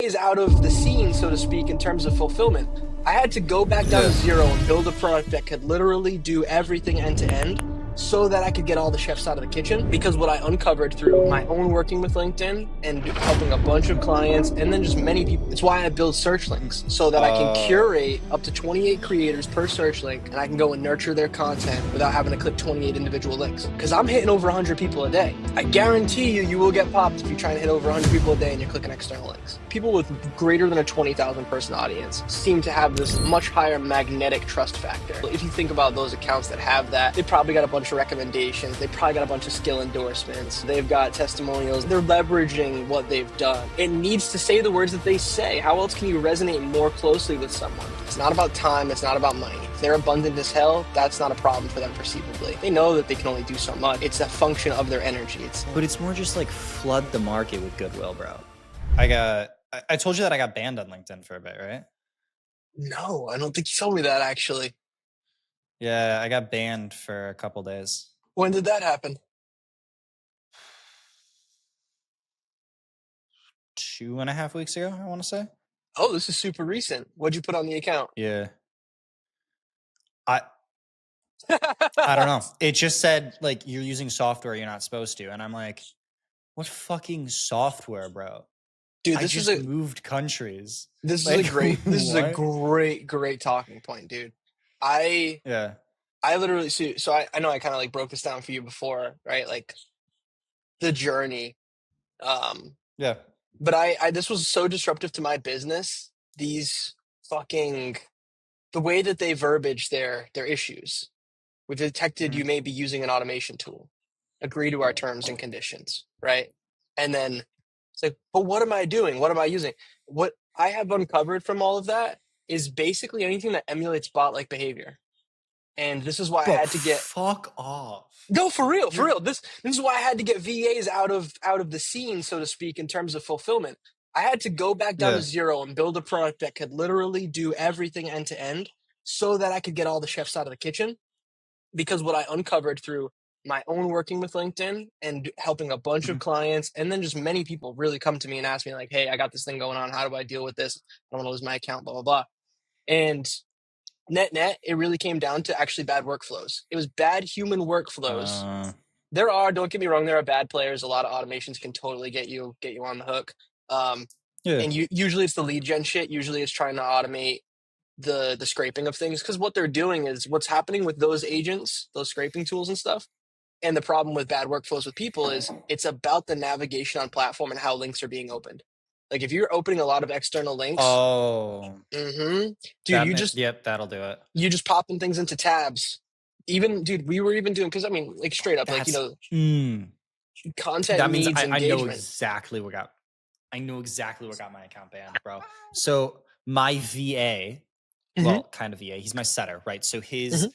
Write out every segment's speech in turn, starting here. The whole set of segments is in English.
Is out of the scene, so to speak, in terms of fulfillment. I had to go back down to zero and build a product that could literally do everything end to end so that I could get all the chefs out of the kitchen. Because what I uncovered through my own working with LinkedIn and helping a bunch of clients and then just many people, it's why I build search links so that I can curate up to 28 creators per search link and I can go and nurture their content without having to click 28 individual links. Because I'm hitting over 100 people a day. I guarantee you will get popped if you try and hit over 100 people a day and you're clicking external links. People with greater than a 20,000 person audience seem to have this much higher magnetic trust factor. If you think about those accounts that have that, they probably got a bunch of recommendations. They probably got a bunch of skill endorsements. They've got testimonials. They're leveraging what they've done. It needs to say the words that they say. How else can you resonate more closely with someone? It's not about time. It's not about money. If they're abundant as hell, that's not a problem for them perceivably. They know that they can only do so much. It's a function of their energy. But it's more just like flood the market with goodwill, bro. I told you that I got banned on LinkedIn for a bit, right? No, I don't think you told me that, actually. Yeah, I got banned for a couple days. When did that happen? 2.5 weeks ago, I want to say. Oh, this is super recent. What'd you put on the account? Yeah. I don't know. It just said, like, you're using software you're not supposed to. And I'm like, what fucking software, bro? Dude, I this just is moved countries. this Like, is a great this is a what? great talking point, dude. I Yeah. literally so I know I kind of like broke this down for you before, right? Like the journey. Yeah. But I this was so disruptive to my business. These fucking the way that they verbiage their issues. We've detected Mhm. you may be using an automation tool. Agree to our terms and conditions, right? And then it's like, but what am I doing? What am I using? What I have uncovered from all of that is basically anything that emulates bot-like behavior. And this is why I Bro, had to get fuck off. no, for real, for You're real. This is why I had to get VAs out of the scene, so to speak, in terms of fulfillment. I had to go back down to Yeah. zero and build a product that could literally do everything end to end so that I could get all the chefs out of the kitchen. Because what I uncovered through my own working with LinkedIn and helping a bunch of Mhm. clients, and then just many people really come to me and ask me, like, hey, I got this thing going on. How do I deal with this? I don't want to lose my account, blah, blah, blah. And net, it really came down to actually bad workflows. It was bad human workflows. Don't get me wrong, there are bad players. A lot of automations can totally get you on the hook. Yeah. And usually it's the lead gen shit. Usually it's trying to automate the scraping of things, because what they're doing is what's happening with those agents, those scraping tools and stuff. And the problem with bad workflows with people is it's about the navigation on platform and how links are being opened. Like if you're opening a lot of external links, Oh, dude, yep, that'll do it. you just popping things into tabs. Even dude, we were even doing, because I mean, like straight up, like That's content that means needs I know engagement. exactly what got my account banned, bro. So my VA, well, kind of VA, he's my setter, right? So his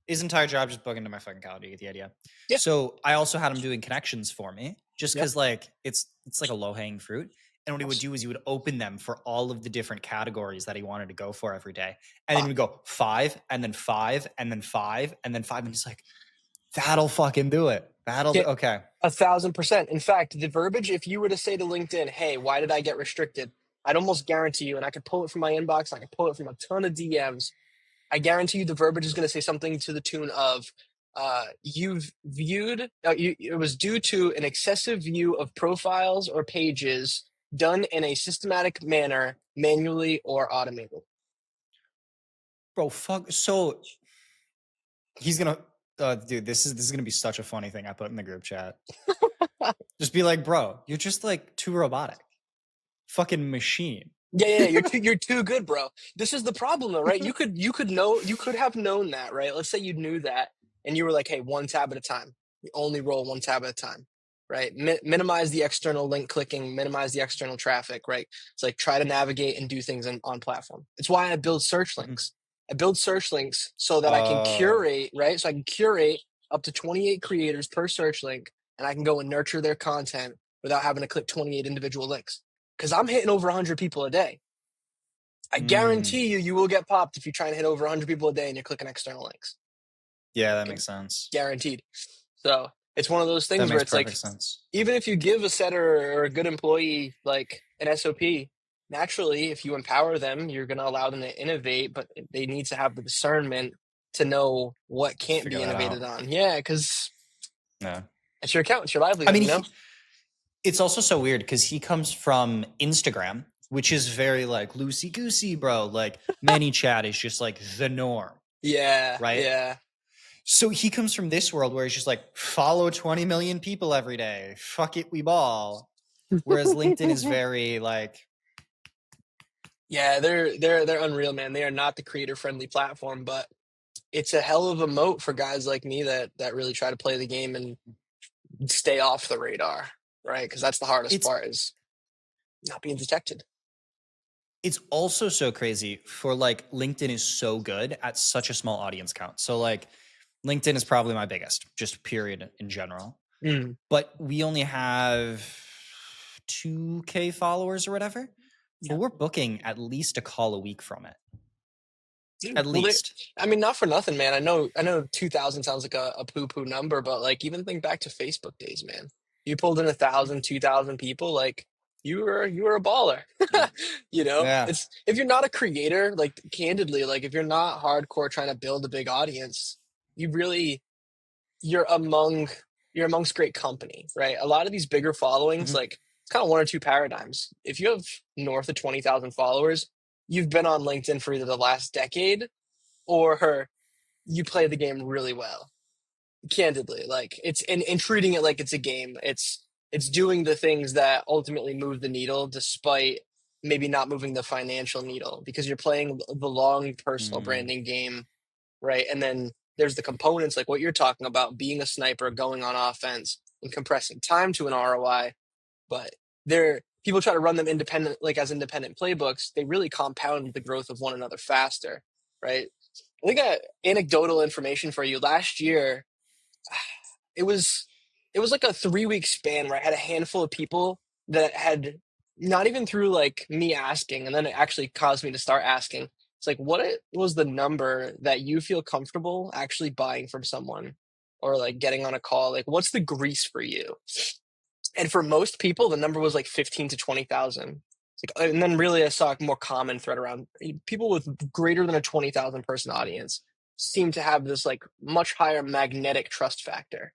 entire job just bug into my fucking calendar. You get the idea. Yeah. So I also had him doing connections for me, just Yep. because like it's like a low hanging fruit. And what he would do is he would open them for all of the different categories that he wanted to go for every day. And then he would go 5 and then 5 and then 5 and then 5. And he's like, that'll fucking do it. Okay. 1,000%. In fact, the verbiage, if you were to say to LinkedIn, hey, why did I get restricted? I'd almost guarantee you, and I could pull it from my inbox, I could pull it from a ton of DMs. I guarantee you the verbiage is going to say something to the tune of, you've viewed, it was due to an excessive view of profiles or pages done in a systematic manner, manually or automated. Bro, fuck. So he's gonna, dude. This is gonna be such a funny thing I put in the group chat. Just be like, bro, you're just like too robotic, fucking machine. Yeah, you're too good, bro. This is the problem, though, right? You could have known that, right? Let's say you knew that, and you were like, hey, one tab at a time. You only roll one tab at a time, right? Minimize the external link clicking, minimize the external traffic, right? It's like try to navigate and do things on platform. It's why I build search links. I build search links so that I can curate, right? So I can curate up to 28 creators per search link, and I can go and nurture their content without having to click 28 individual links. Because I'm hitting over 100 people a day. I guarantee you will get popped if you try and hit over 100 people a day and you're clicking external links. Yeah, that makes sense. Guaranteed. So it's one of those things That where makes it's like, perfect sense. even if you give a setter or a good employee like an SOP, naturally, if you empower them, you're going to allow them to innovate, but they need to have the discernment to know what can't Figure be that innovated out. on. Yeah, because Yeah. it's your account, it's your I livelihood, mean, you know? it's also so weird because he comes from Instagram, which is very like loosey goosey, bro. Like many chat is just like the norm, Yeah, right? yeah. So he comes from this world where he's just like follow 20 million people every day. Fuck it, we ball. Whereas LinkedIn is very like, Yeah, they're unreal, man. They are not the creator friendly platform, but it's a hell of a moat for guys like me that really try to play the game and stay off the radar, right? Because that's the hardest it's part is not being detected. it's also so crazy for like LinkedIn is so good at such a small audience count. So like LinkedIn is probably my biggest, just period in general. Mm. But we only have 2K followers or whatever. But Yeah. we're booking at least a call a week from it. Dude, At well, least. I mean, not for nothing, man. I know, 2,000 sounds like a poo-poo number, but like even think back to Facebook days, man. You pulled in 1,000, 2,000 people, like you were a baller. You know, Yeah. it's if you're not a creator, like candidly, like if you're not hardcore trying to build a big audience, you really you're among you're amongst great company, right? A lot of these bigger followings, Mhm. like it's kind of one or two paradigms. If you have north of 20,000 followers, you've been on LinkedIn for either the last decade or you play the game really well. Candidly, like and treating it like it's a game. It's doing the things that ultimately move the needle despite maybe not moving the financial needle because you're playing the long personal Mm. branding game, right? And then there's the components like what you're talking about, being a sniper, going on offense, and compressing time to an ROI. But they're people try to run them independent, like as independent playbooks. They really compound the growth of one another faster, right? I think anecdotal information for you. Last year, it was it was like a 3 week span where I had a handful of people that had not even through like me asking, and then it actually caused me to start asking. It's like, was the number that you feel comfortable actually buying from someone or like getting on a call? Like, what's the grease for you? And for most people, the number was like 15 to 20,000. It's like, and then really I saw a more common thread around people with greater than a 20,000 person audience seem to have this like much higher magnetic trust factor.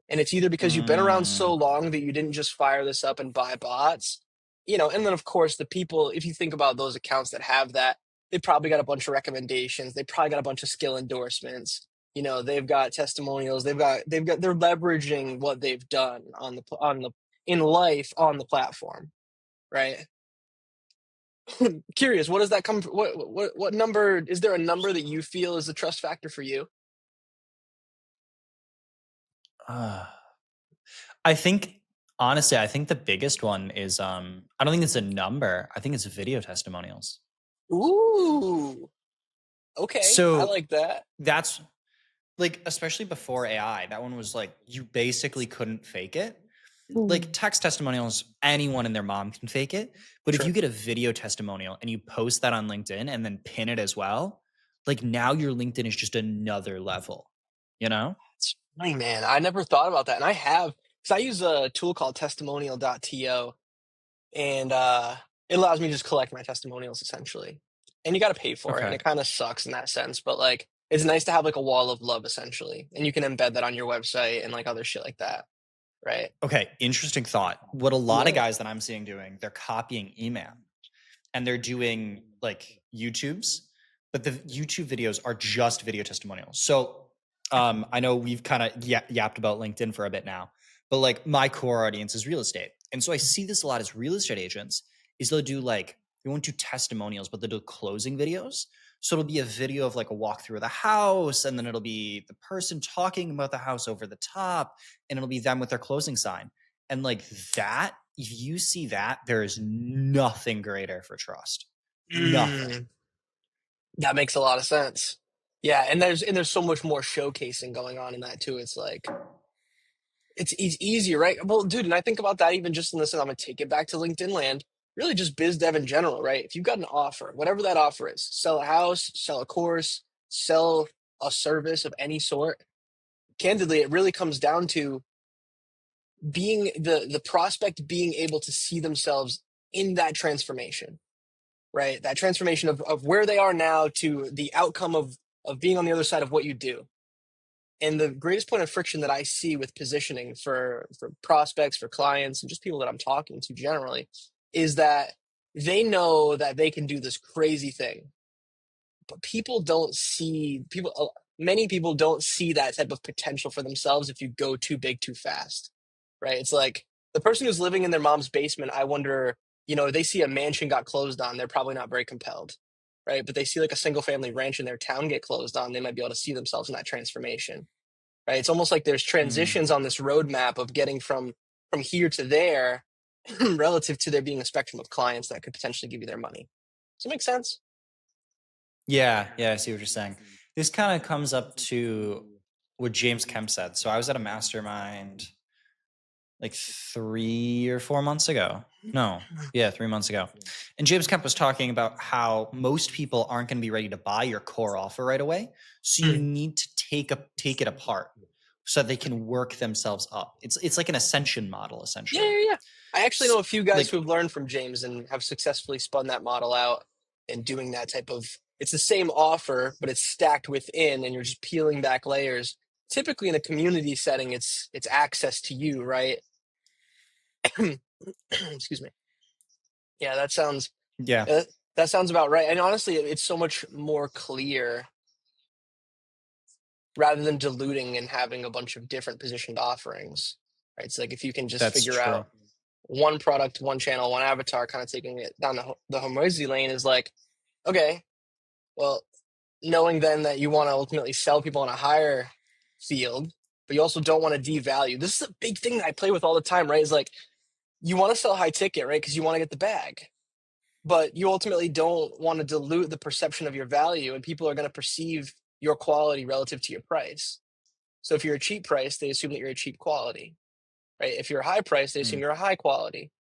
And it's either because you've been around so Mm. long that you didn't just fire this up and buy bots, and then of course the people, if you think about those accounts that have that, they probably got a bunch of recommendations, they probably got a bunch of skill endorsements, they've got testimonials, they're leveraging what they've done on the in life on the platform, right? Curious, what does that come what number is there a number that you feel is the trust factor for you? Uh, I think honestly, I think the biggest one is I don't think it's a number. I think it's video testimonials. Ooh, okay, I So like that. that's like especially before AI, that one was like you basically couldn't fake it. Like text testimonials, anyone and their mom can fake it. But if True. you get a video testimonial and you post that on LinkedIn and then pin it as well, like now your LinkedIn is just another level, you know? It's funny, man. I never thought about that. And I have, because I use a tool called testimonial.to, and it allows me to just collect my testimonials essentially. And you got to pay for it. And Okay. it kind of sucks in that sense. But like, it's nice to have like a wall of love essentially. And you can embed that on your website and like other shit like that. Right. Okay. Interesting thought. What a lot of Yeah. guys that I'm seeing doing, they're copying email and they're doing like YouTubes, but the YouTube videos are just video testimonials. So I know we've kind of yapped about LinkedIn for a bit now, but like my core audience is real estate. And so I see this a lot as real estate agents is they'll do like, they won't do testimonials, but they'll do closing videos. So it'll be a video of like a walkthrough of the house, and then it'll be the person talking about the house over the top, and it'll be them with their closing sign. And like that, if you see that, there is nothing greater for trust. Nothing. Mm, that makes a lot of sense. Yeah. And there's so much more showcasing going on in that too. It's like, it's easier, right? Well, dude, and I think about that even just in this, and I'm gonna take it back to LinkedIn land, really just biz dev in general, right? If you've got an offer, whatever that offer is, sell a house, sell a course, sell a service of any sort, candidly, it really comes down to being the prospect being able to see themselves in that transformation. right? That transformation of where they are now to the outcome of being on the other side of what you do. And the greatest point of friction that I see with positioning for prospects, for clients, and just people that I'm talking to generally is that they know that they can do this crazy thing, but people don't see people. Many people don't see that type of potential for themselves if you go too big too fast, right? It's like the person who's living in their mom's basement. I wonder, they see a mansion got closed on, they're probably not very compelled, right? But they see like a single family ranch in their town get closed on, they might be able to see themselves in that transformation, right? It's almost like there's Mm. transitions on this roadmap of getting from here to there, relative to there being a spectrum of clients that could potentially give you their money. Does that make sense? Yeah, I see what you're saying. This kind of comes up to what James Kemp said. So I was at a mastermind like 3 or 4 months ago. No, yeah, 3 months ago. And James Kemp was talking about how most people aren't going to be ready to buy your core offer right away. So you Mm. need to take it apart so they can work themselves up. It's like an ascension model, Yeah, essentially. yeah, yeah. I actually know a few guys Like, who have learned from James and have successfully spun that model out and doing that type of. It's the same offer, but it's stacked within, and you're just peeling back layers. Typically, in a community setting, it's access to you, right? Excuse me. Yeah, yeah, uh, that sounds about right. And honestly, it's so much more clear rather than diluting and having a bunch of different positioned offerings. Right? It's like if you can just that's figure true. out one product, one channel, one avatar, kind of taking it down the Hormozy lane is like, okay, well, knowing then that you want to ultimately sell people in a higher field, but you also don't want to devalue. This is a big thing that I play with all the time, right? Is like you want to sell high ticket, right? Because you want to get the bag, but you ultimately don't want to dilute the perception of your value, and people are going to perceive your quality relative to your price. So if you're a cheap price, they assume that you're a cheap quality, right? If you're a high price, they assume Mm. you're a high quality.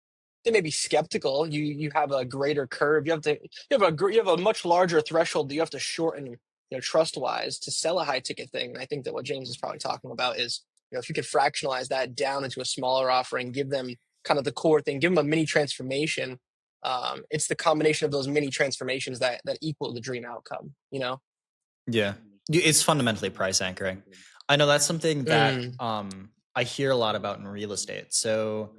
They may be skeptical. You have a greater curve. You have a much larger threshold that you have to shorten, trust wise to sell a high ticket thing. And I think that what James is probably talking about is, if you could fractionalize that down into a smaller offering, give them kind of the core thing, give them a mini transformation. It's the combination of those mini transformations that equal the dream outcome. Yeah. It's fundamentally price anchoring. I know that's something that Mm. I hear a lot about in real estate. So,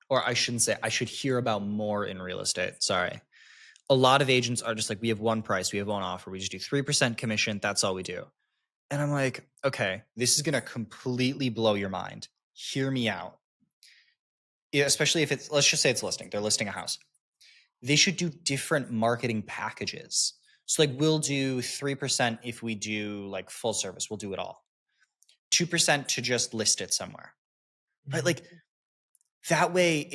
or I shouldn't say, I should hear about more in real estate. Sorry. A lot of agents are just like, we have one price, we have one offer, we just do 3% commission. That's all we do. And I'm like, okay, this is going to completely blow your mind. Hear me out. Yeah, especially if it's, let's just say it's listing, they're listing a house. They should do different marketing packages. So, like, we'll do 3% if we do like full service, we'll do it all. 2% to just list it somewhere, right? Like, that way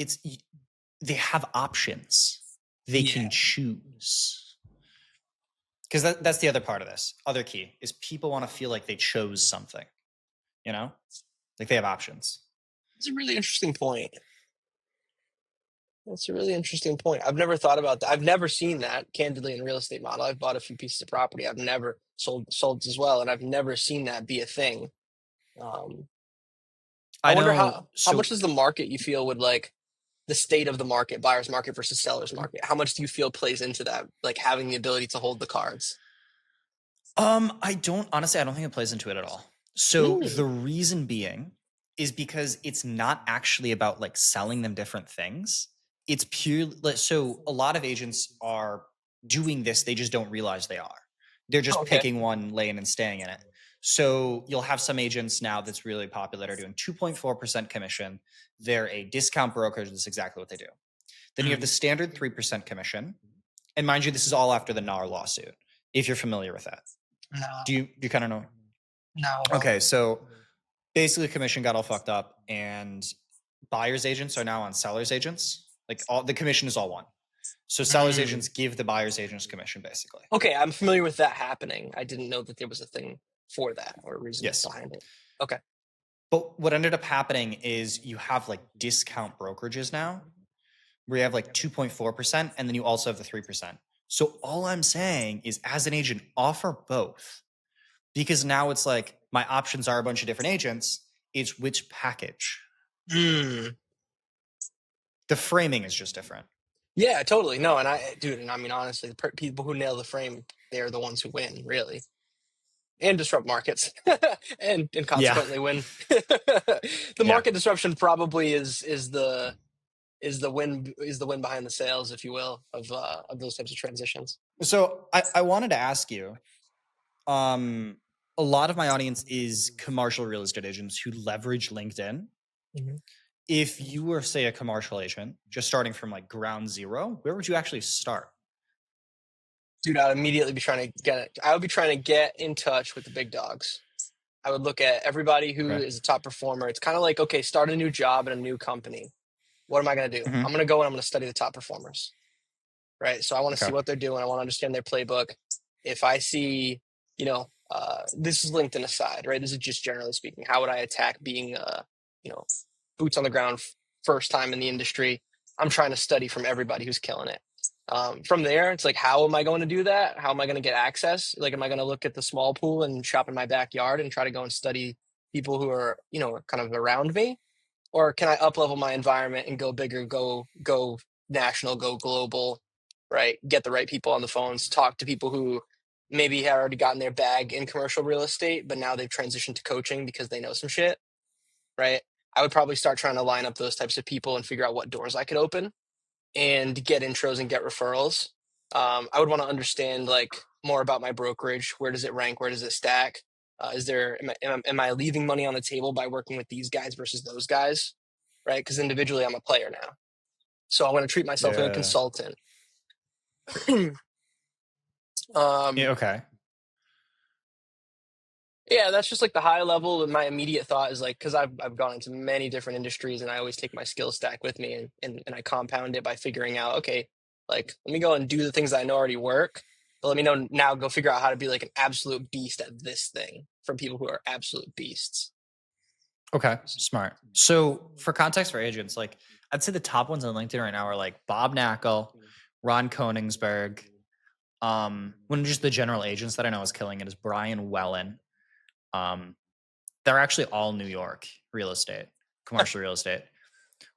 they have options. They can Yeah. choose. Because that's the other part of this. Other key is people want to feel like they chose something, you know? Like they have options. It's a really interesting point. That's a really interesting point. I've never thought about that. I've never seen that candidly in real estate model. I've bought a few pieces of property. I've never sold as well, and I've never seen that be a thing. Um, I I wonder know. how So, much does the market you feel would like the state of the market, buyer's market versus seller's market? How much do you feel plays into that? Like having the ability to hold the cards. I don't honestly, I don't think it plays into it at all. So the Mm. reason being is because it's not actually about like selling them different things. It's purely like, so a lot of agents are doing this, they just don't realize they are. They're just Okay. picking one lane and staying in it. So you'll have some agents now that's really popular that are doing 2.4% commission. They're a discount brokerage. That's exactly what they do. Then you have the Mm. standard 3% commission. And mind you, this is all after the NAR lawsuit, if you're familiar with that. No, Do you kind of know? no, I don't. Okay, so basically commission got all fucked up and buyers agents are now on sellers agents. Like all the commission is all one. So sellers Mm. agents give the buyers agents commission basically. Okay, I'm familiar with that happening. I didn't know that there was a thing for that or a reason Yes. behind it. Okay. But what ended up happening is you have like discount brokerages now where you have like 2.4% and then you also have the 3%. So all I'm saying is as an agent, offer both because now it's like my options are a bunch of different agents. It's which package. Mm. The framing is just different. Yeah, totally. No, and dude, and I mean, honestly, people who nail the frame, they're the ones who win, really, and disrupt markets, and Yeah. consequently win. The Yeah. market disruption probably is the win behind the sales, if you will, of those types of transitions. So I wanted to ask you, um, a lot of my audience is commercial real estate agents who leverage LinkedIn. Mhm. If you were, say, a commercial agent, just starting from like ground zero, where would you actually start? Dude, I'd immediately be trying to get it. I would be trying to get in touch with the big dogs. I would look at everybody who Okay. is a top performer. It's kind of like, okay, start a new job in a new company. What am I going to do? I'm Hmm. going to go and I'm going to study the top performers, right? So I want to see Okay. what they're doing. I want to understand their playbook. If I see, this is LinkedIn aside, right? This is just generally speaking. How would I attack being, you know, boots on the ground, first time in the industry? I'm trying to study from everybody who's killing it. From there, it's like, how am I going to do that? How am I going to get access? Like, am I going to look at the small pool and shop in my backyard and try to go and study people who are, kind of around me? Or can I up level my environment and go bigger, go national, go global, right? Get the right people on the phones, talk to people who maybe had already gotten their bag in commercial real estate, but now they've transitioned to coaching because they know some shit, right? I would probably start trying to line up those types of people and figure out what doors I could open and get intros and get referrals. I would want to understand like more about my brokerage. Where does it rank? Where does it stack? Is there am I leaving money on the table by working with these guys versus those guys? Right? Because individually, I'm a player now, so I want to treat myself like a Yeah. consultant. Yeah. um, Okay. yeah, that's just like the high level. And my immediate thought is like, because I've gone into many different industries, and I always take my skill stack with me, and I compound it by figuring out, okay, like let me go and do the things that I know already work, but let me know now go figure out how to be like an absolute beast at this thing from people who are absolute beasts. Okay. Smart. So for context for agents, like I'd say the top ones on LinkedIn right now are like Bob Knackel, Ron Koningsberg. One of just the general agents that I know is killing it is Brian Wellen. Um, they're actually all New York real estate, commercial real estate.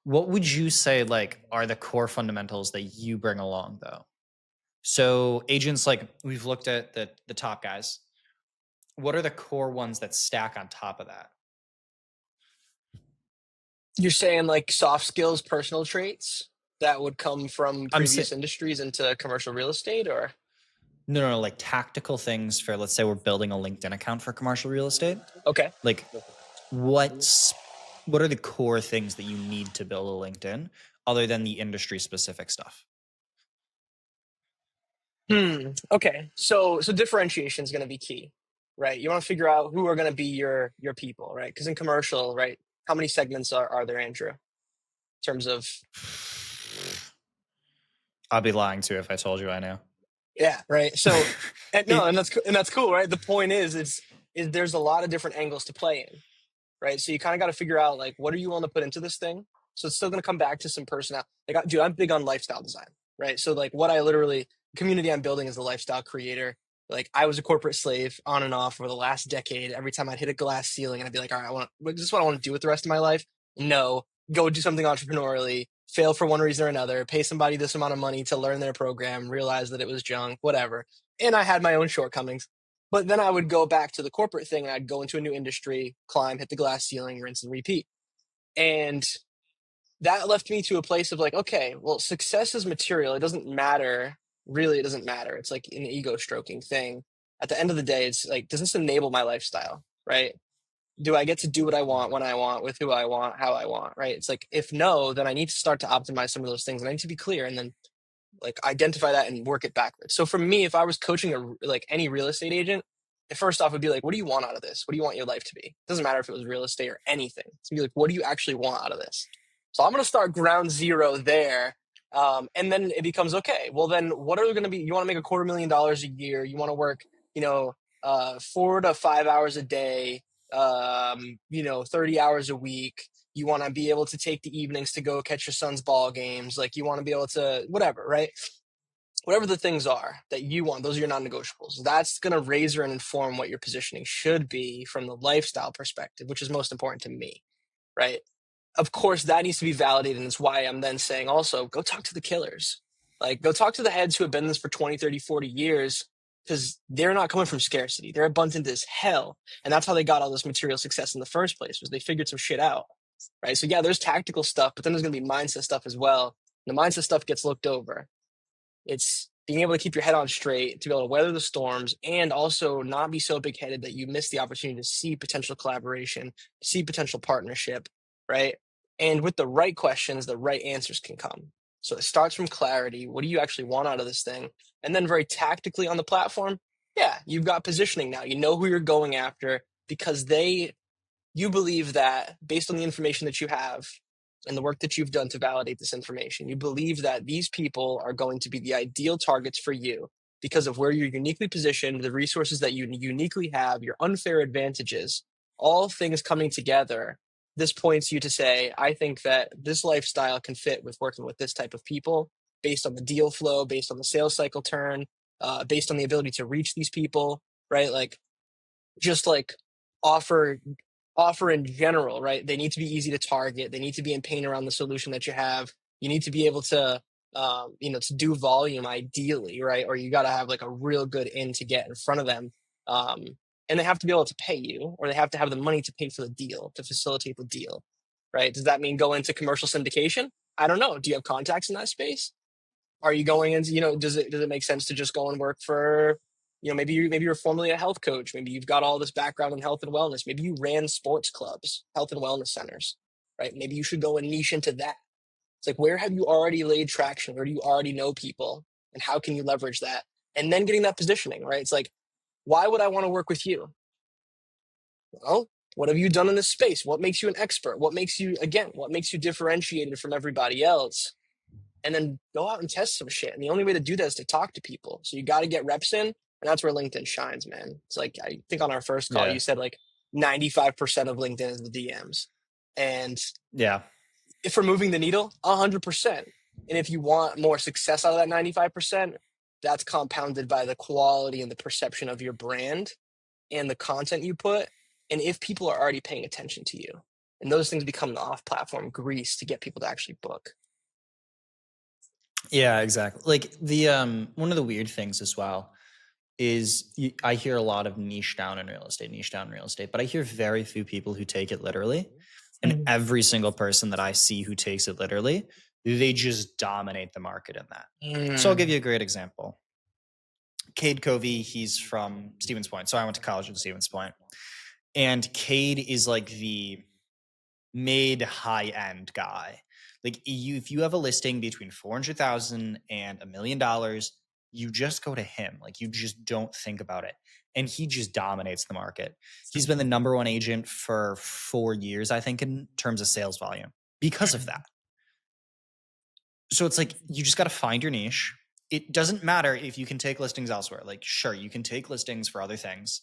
What would you say like are the core fundamentals that you bring along though? So agents like we've looked at the top guys. What are the core ones that stack on top of that? You're saying like soft skills, personal traits that would come from I'm saying previous industries into commercial real estate, or no, like tactical things for let's say we're building a LinkedIn account for commercial real estate. okay. Like what's what are the core things that you need to build a LinkedIn other than the industry specific stuff? Okay. So differentiation is going to be key, right? You want to figure out who are going to be your people, right? Because in commercial, right, how many segments are there, Andrew, in terms of I'd be lying to you if I told you I knew. yeah, right. So and no, It and that's cool, right? The point is there's a lot of different angles to play in, right? So you kind of got to figure out like what are you willing to put into this thing. So it's still going to come back to some personality. Like, dude, I'm big on lifestyle design, right? So like what I literally community I'm building is a lifestyle creator. Like I was a corporate slave on and off for the last decade. Every time I'd hit a glass ceiling, and I'd be like, all right, this is what I want to do with the rest of my life. No, go do something entrepreneurially. Fail for one reason or another. Pay somebody this amount of money to learn their program. Realize that it was junk. Whatever. And I had my own shortcomings. But then I would go back to the corporate thing and I'd go into a new industry, climb, hit the glass ceiling, rinse and repeat. And that left me to a place of like, okay, well, success is material. It doesn't matter. Really, it doesn't matter. It's like an ego stroking thing. At the end of the day, it's like, does this enable my lifestyle? Right? Do I get to do what I want when I want with who I want, how I want? Right? It's like, if no, then I need to start to optimize some of those things and I need to be clear. And then like identify that and work it backwards. So for me, if I was coaching like any real estate agent, first off would be like, what do you want out of this? What do you want your life to be? It doesn't matter if it was real estate or anything. It's gonna be like, what do you actually want out of this? So I'm gonna start ground zero there. And then it becomes okay. Well, then what are going to be? You want to make $250,000 a year. You want to work, 4 to 5 hours a day. 30 hours a week. You want to be able to take the evenings to go catch your son's ball games. Like you want to be able to whatever, right? Whatever the things are that you want, those are your non-negotiables. That's going to razor and inform what your positioning should be from the lifestyle perspective, which is most important to me, right? Of course, that needs to be validated, and it's why I'm then saying also go talk to the killers. Like, go talk to the heads who have been in this for 20, 30, 40 years because they're not coming from scarcity. They're abundant as hell. And that's how they got all this material success in the first place, was they figured some shit out, right? So, yeah, there's tactical stuff, but then there's going to be mindset stuff as well. The mindset stuff gets looked over. It's being able to keep your head on straight, to be able to weather the storms, and also not be so big headed that you miss the opportunity to see potential collaboration, see potential partnership, right? And with the right questions, the right answers can come. So it starts from clarity. What do you actually want out of this thing? And then very tactically on the platform, yeah, you've got positioning now. You know who you're going after because you believe that based on the information that you have and the work that you've done to validate this information, you believe that these people are going to be the ideal targets for you because of where you're uniquely positioned, the resources that you uniquely have, your unfair advantages, all things coming together. This points you to say, I think that this lifestyle can fit with working with this type of people based on the deal flow, based on the sales cycle turn, based on the ability to reach these people, right? Like, just like offer in general, right? They need to be easy to target. They need to be in pain around the solution that you have. You need to be able to, to do volume ideally, right? Or you got to have like a real good in to get in front of them. Um, and they have to be able to pay you, or they have to have the money to pay for the deal, to facilitate the deal, right? Does that mean go into commercial syndication? I don't know. Do you have contacts in that space? Are you going into, does it make sense to just go and work for, maybe you're formerly a health coach. Maybe you've got all this background in health and wellness. Maybe you ran sports clubs, health and wellness centers, right? Maybe you should go and niche into that. It's like, where have you already laid traction? Where do you already know people? And how can you leverage that? And then getting that positioning, right? It's like, why would I want to work with you? Well, what have you done in this space? What makes you an expert? What makes you differentiated from everybody else? And then go out and test some shit. And the only way to do that is to talk to people. So you got to get reps in. And that's where LinkedIn shines, man. It's like, I think on our first call, Yeah. you said like 95% of LinkedIn is the DMs. And Yeah. if we're moving the needle, 100%. And if you want more success out of that 95%, that's compounded by the quality and the perception of your brand and the content you put. And if people are already paying attention to you, and those things become the off-platform grease to get people to actually book. Yeah, exactly. Like the one of the weird things as well is I hear a lot of niche down in real estate, but I hear very few people who take it literally. And every single person that I see who takes it literally, they just dominate the market in that. So I'll give you a great example. Cade Covey, he's from Stevens Point. So I went to college in Stevens Point. And Cade is like the mid high end guy. Like if you have a listing between 400,000 and $1 million, you just go to him. Like you just don't think about it. And he just dominates the market. He's been the number one agent for 4 years, I think, in terms of sales volume because of that. So it's like, you just got to find your niche. It doesn't matter if you can take listings elsewhere. Like, sure, you can take listings for other things,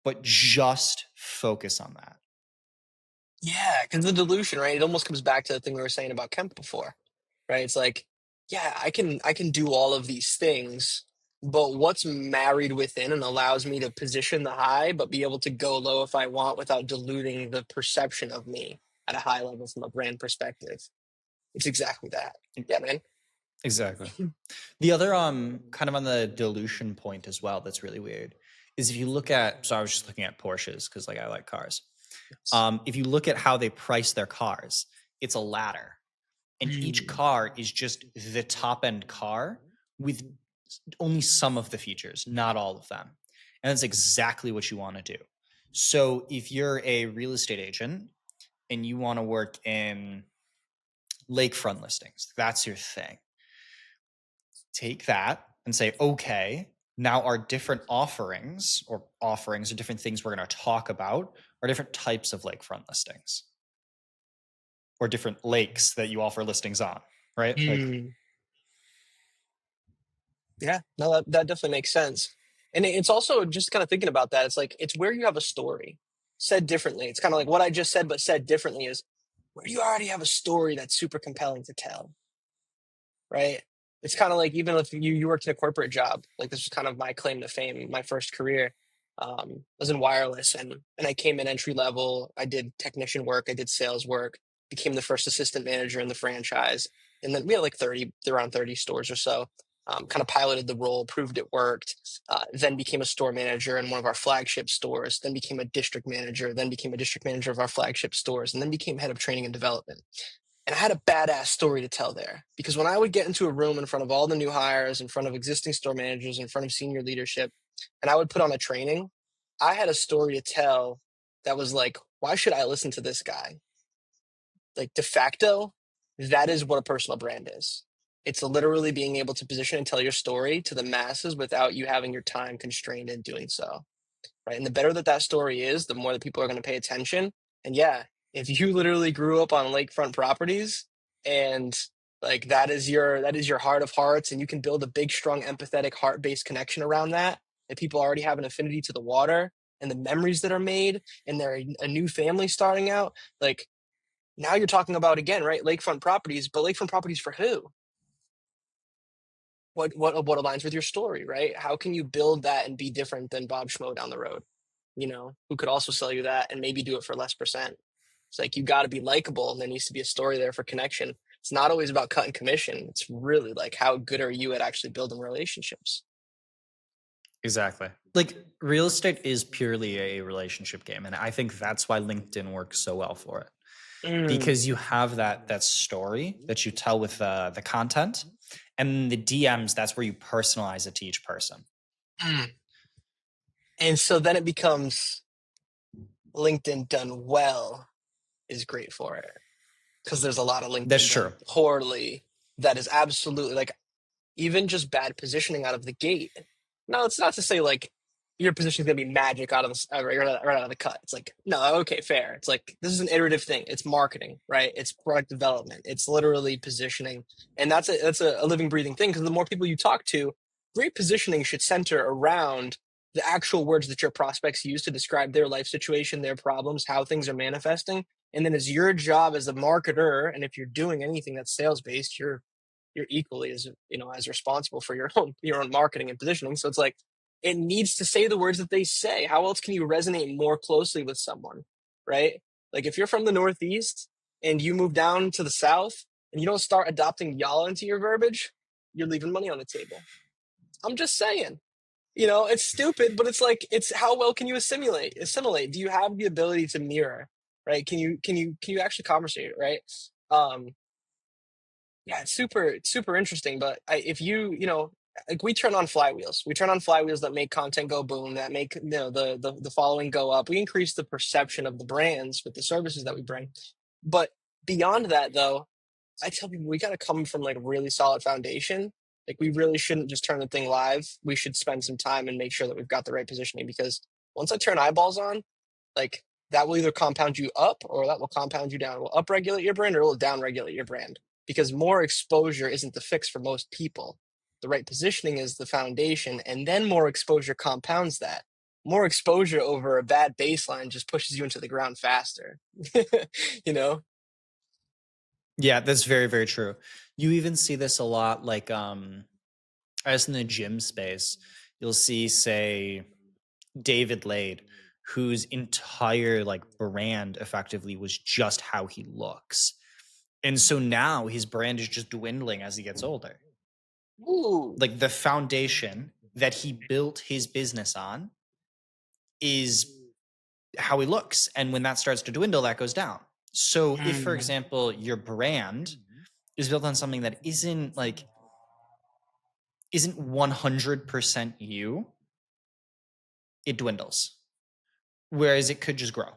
but just focus on that. Yeah, because the dilution, right? It almost comes back to the thing we were saying about Kemp before, right? It's like, yeah, I can do all of these things, but what's married within and allows me to position the high, but be able to go low if I want without diluting the perception of me at a high level from a brand perspective. It's exactly that. Yeah, man. Exactly. The other kind of on the dilution point as well, that's really weird, is if you look at, so I was just looking at Porsches because like I like cars. If you look at how they price their cars, it's a ladder. And each car is just the top end car with only some of the features, not all of them. And that's exactly what you want to do. So if you're a real estate agent and you want to work in lakefront listings, that's your thing. Take that and say, okay, now our different offerings or different things we're going to talk about are different types of lakefront listings or different lakes that you offer listings on, right? Like, Yeah, no, that definitely makes sense. And it's also just kind of thinking about that. It's like, it's where you have a story said differently. It's kind of like what I just said, but said differently is where you already have a story that's super compelling to tell, right? It's kind of like, even if you worked in a corporate job, like this was kind of my claim to fame, my first career. I was in wireless and I came in entry level. I did technician work. I did sales work, became the first assistant manager in the franchise. And then we had like around 30 stores or so. Kind of piloted the role, proved it worked, then became a store manager in one of our flagship stores, then became a district manager, then became a district manager of our flagship stores, and then became head of training and development. And I had a badass story to tell there because when I would get into a room in front of all the new hires, in front of existing store managers, in front of senior leadership, and I would put on a training, I had a story to tell that was like, why should I listen to this guy? Like de facto, that is what a personal brand is. It's literally being able to position and tell your story to the masses without you having your time constrained in doing so. Right. And the better that story is, the more that people are going to pay attention. And yeah, if you literally grew up on lakefront properties and like that is your heart of hearts, and you can build a big, strong, empathetic, heart-based connection around that, and people already have an affinity to the water and the memories that are made, and they're a new family starting out, like now you're talking about again, right? Lakefront properties, but lakefront properties for who? What aligns with your story, right? How can you build that and be different than Bob Schmo down the road, who could also sell you that and maybe do it for less percent? It's like you got to be likable, and there needs to be a story there for connection. It's not always about cutting commission. It's really like how good are you at actually building relationships? Exactly. Like real estate is purely a relationship game, and I think that's why LinkedIn works so well for it. Mm, Because you have that story that you tell with the content, and the DMs, that's where you personalize it to each person. mm. And so then it becomes LinkedIn done well is great for it because there's a lot of That's LinkedIn true. done poorly that is absolutely like even just bad positioning out of the gate. No, it's not to say like your position is going to be magic out of right out of the cut. It's like, no, okay, fair. It's like this is an iterative thing. It's marketing, right? It's product development. It's literally positioning, and that's a living, breathing thing. Because the more people you talk to, great positioning should center around the actual words that your prospects use to describe their life situation, their problems, how things are manifesting. And then it's your job as a marketer, and if you're doing anything that's sales based, you're equally as responsible for your own marketing and positioning. So it's like it needs to say the words that they say. How else can you resonate more closely with someone, right? Like if you're from the Northeast and you move down to the South and you don't start adopting y'all into your verbiage, you're leaving money on the table. I'm just saying. It's stupid, but it's like it's how well can you assimilate? Do you have the ability to mirror, right? Can you actually conversate, right? Um, yeah, it's super interesting. But if like we turn on flywheels. We turn on flywheels that make content go boom, that make the following go up. We increase the perception of the brands with the services that we bring. But beyond that, though, I tell people we got to come from like a really solid foundation. Like we really shouldn't just turn the thing live. We should spend some time and make sure that we've got the right positioning because once I turn eyeballs on, like that will either compound you up or that will compound you down. It will upregulate your brand or it will downregulate your brand because more exposure isn't the fix for most people. The right positioning is the foundation, and then more exposure compounds that. More exposure over a bad baseline just pushes you into the ground faster. you know? Yeah, that's very, very true. You even see this a lot, like I guess in the gym space, you'll see, say, David Lade, whose entire like brand effectively was just how he looks. And so now his brand is just dwindling as he gets older. Ooh. Like the foundation that he built his business on is how he looks. And when that starts to dwindle, that goes down. So if, for Mm. example, your brand is built on something that isn't 100% you, it dwindles. Whereas it could just grow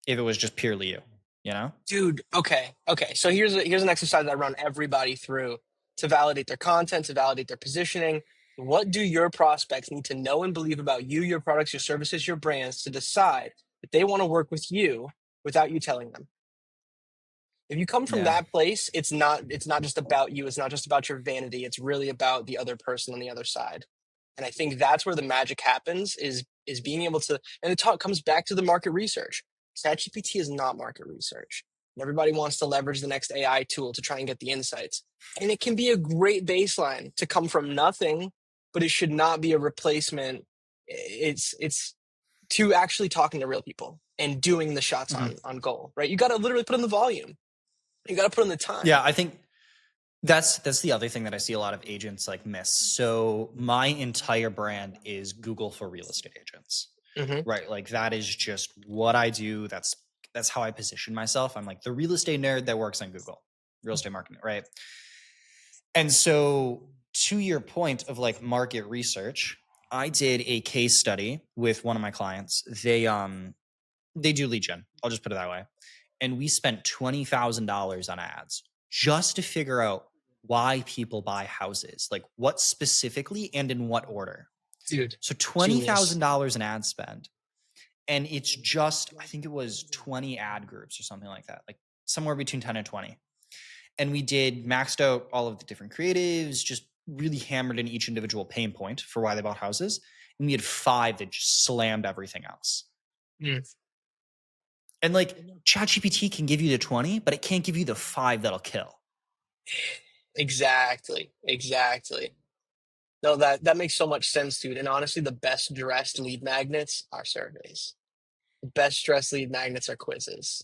if it was just purely you, you know? Dude, okay. So here's an exercise I run everybody through to validate their content, to validate their positioning. What do your prospects need to know and believe about you, your products, your services, your brands to decide that they want to work with you without you telling them? If you come from Yeah. that place, it's not just about you, it's not just about your vanity, it's really about the other person on the other side. And I think that's where the magic happens is being able to, and comes back to the market research. ChatGPT is not market research. And everybody wants to leverage the next AI tool to try and get the insights. And it can be a great baseline to come from nothing, but it should not be a replacement. It's to actually talking to real people and doing the shots Mhm. on goal, right? You got to literally put in the volume. You got to put in the time. Yeah, I think That's the other thing that I see a lot of agents like miss. So my entire brand is Google for real estate agents. Mm-hmm. Right? Like that is just what I do. That's how I position myself. I'm like the real estate nerd that works on Google, real estate marketing, right? And so to your point of like market research, I did a case study with one of my clients. They do lead gen. I'll just put it that way. And we spent $20,000 on ads just to figure out why people buy houses, like what specifically and in what order. Dude, So genius. $20,000 in ad spend. And it's just, I think it was 20 ad groups or something like that, like somewhere between 10 and 20. And we did maxed out all of the different creatives, just really hammered in each individual pain point for why they bought houses. And we had 5 that just slammed everything else. Mm. And like ChatGPT can give you the 20, but it can't give you the 5 that'll kill. Exactly. No, that makes so much sense, dude. And honestly, the best dressed lead magnets are surveys. The best dressed lead magnets are quizzes.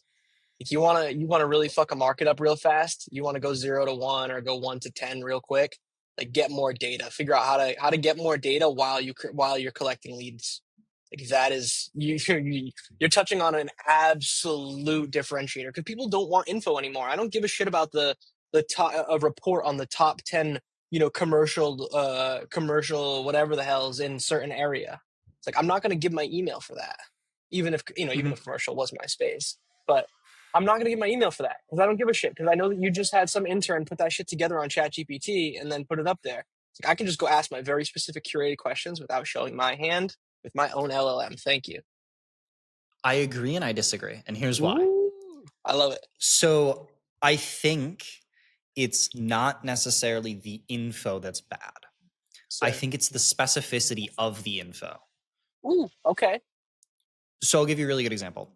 If you wanna really fuck a market up real fast, you want to go 0 to 1 or go 1 to 10 real quick. Like get more data. Figure out how to get more data while you're collecting leads. Like that is you're touching on an absolute differentiator because people don't want info anymore. I don't give a shit about the top a report on the top 10 commercial whatever the hell's in certain area. It's like I'm not going to give my email for that, even if even if commercial was my space, but I'm not going to give my email for that because I don't give a shit because I know that you just had some intern put that shit together on ChatGPT and then put it up there. It's like I can just go ask my very specific curated questions without showing my hand with my own LLM. Thank you. I agree and I disagree. And here's why. Ooh, I love it. So I think it's not necessarily the info that's bad. I So, think it's the specificity of the info. ooh, okay. So I'll give you a really good example.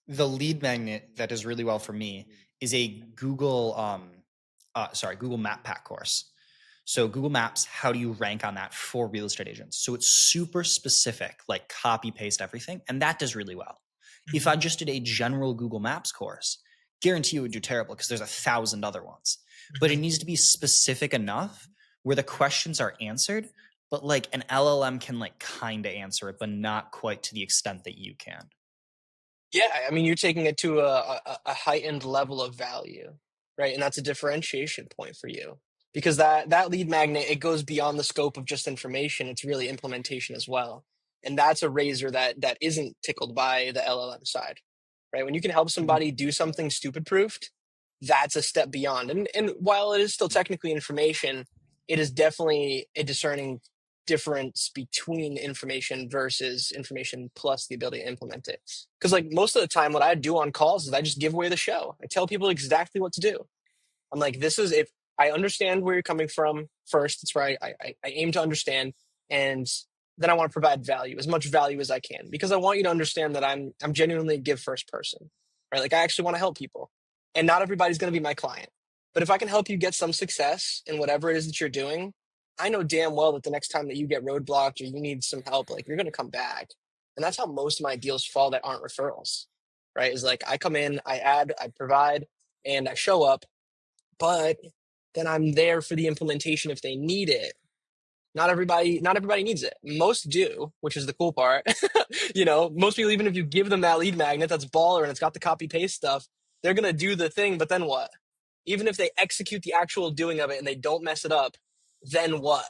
The lead magnet that does really well for me is a Google Map Pack course. So Google Maps, how do you rank on that for real estate agents? So it's super specific, like copy paste everything, and that does really well. If I just did a general Google Maps course, guarantee it would do terrible because there's 1,000 other ones. But it needs to be specific enough where the questions are answered, but like an LLM can like kind of answer it, but not quite to the extent that you can. Yeah, I mean, you're taking it to a heightened level of value, right? And that's a differentiation point for you because that lead magnet it goes beyond the scope of just information. It's really implementation as well, and that's a razor that isn't tickled by the LLM side, right? When you can help somebody do something stupid proofed, that's a step beyond. And while it is still technically information, it is definitely a discerning difference between information versus information plus the ability to implement it. Because like most of the time, what I do on calls is I just give away the show. I tell people exactly what to do. I'm like, this is if I understand where you're coming from first. It's where I aim to understand, and then I want to provide value, as much value as I can, because I want you to understand that I'm genuinely a give first person, right? Like I actually want to help people, and not everybody's going to be my client. But if I can help you get some success in whatever it is that you're doing, I know damn well that the next time that you get roadblocked or you need some help, like you're going to come back. And that's how most of my deals fall that aren't referrals, right? Is like I come in, I add, I provide, and I show up, but then I'm there for the implementation if they need it. Not everybody needs it. Most do, which is the cool part. Most people, even if you give them that lead magnet that's baller and it's got the copy paste stuff, they're gonna do the thing, but then what? Even if they execute the actual doing of it and they don't mess it up, then what?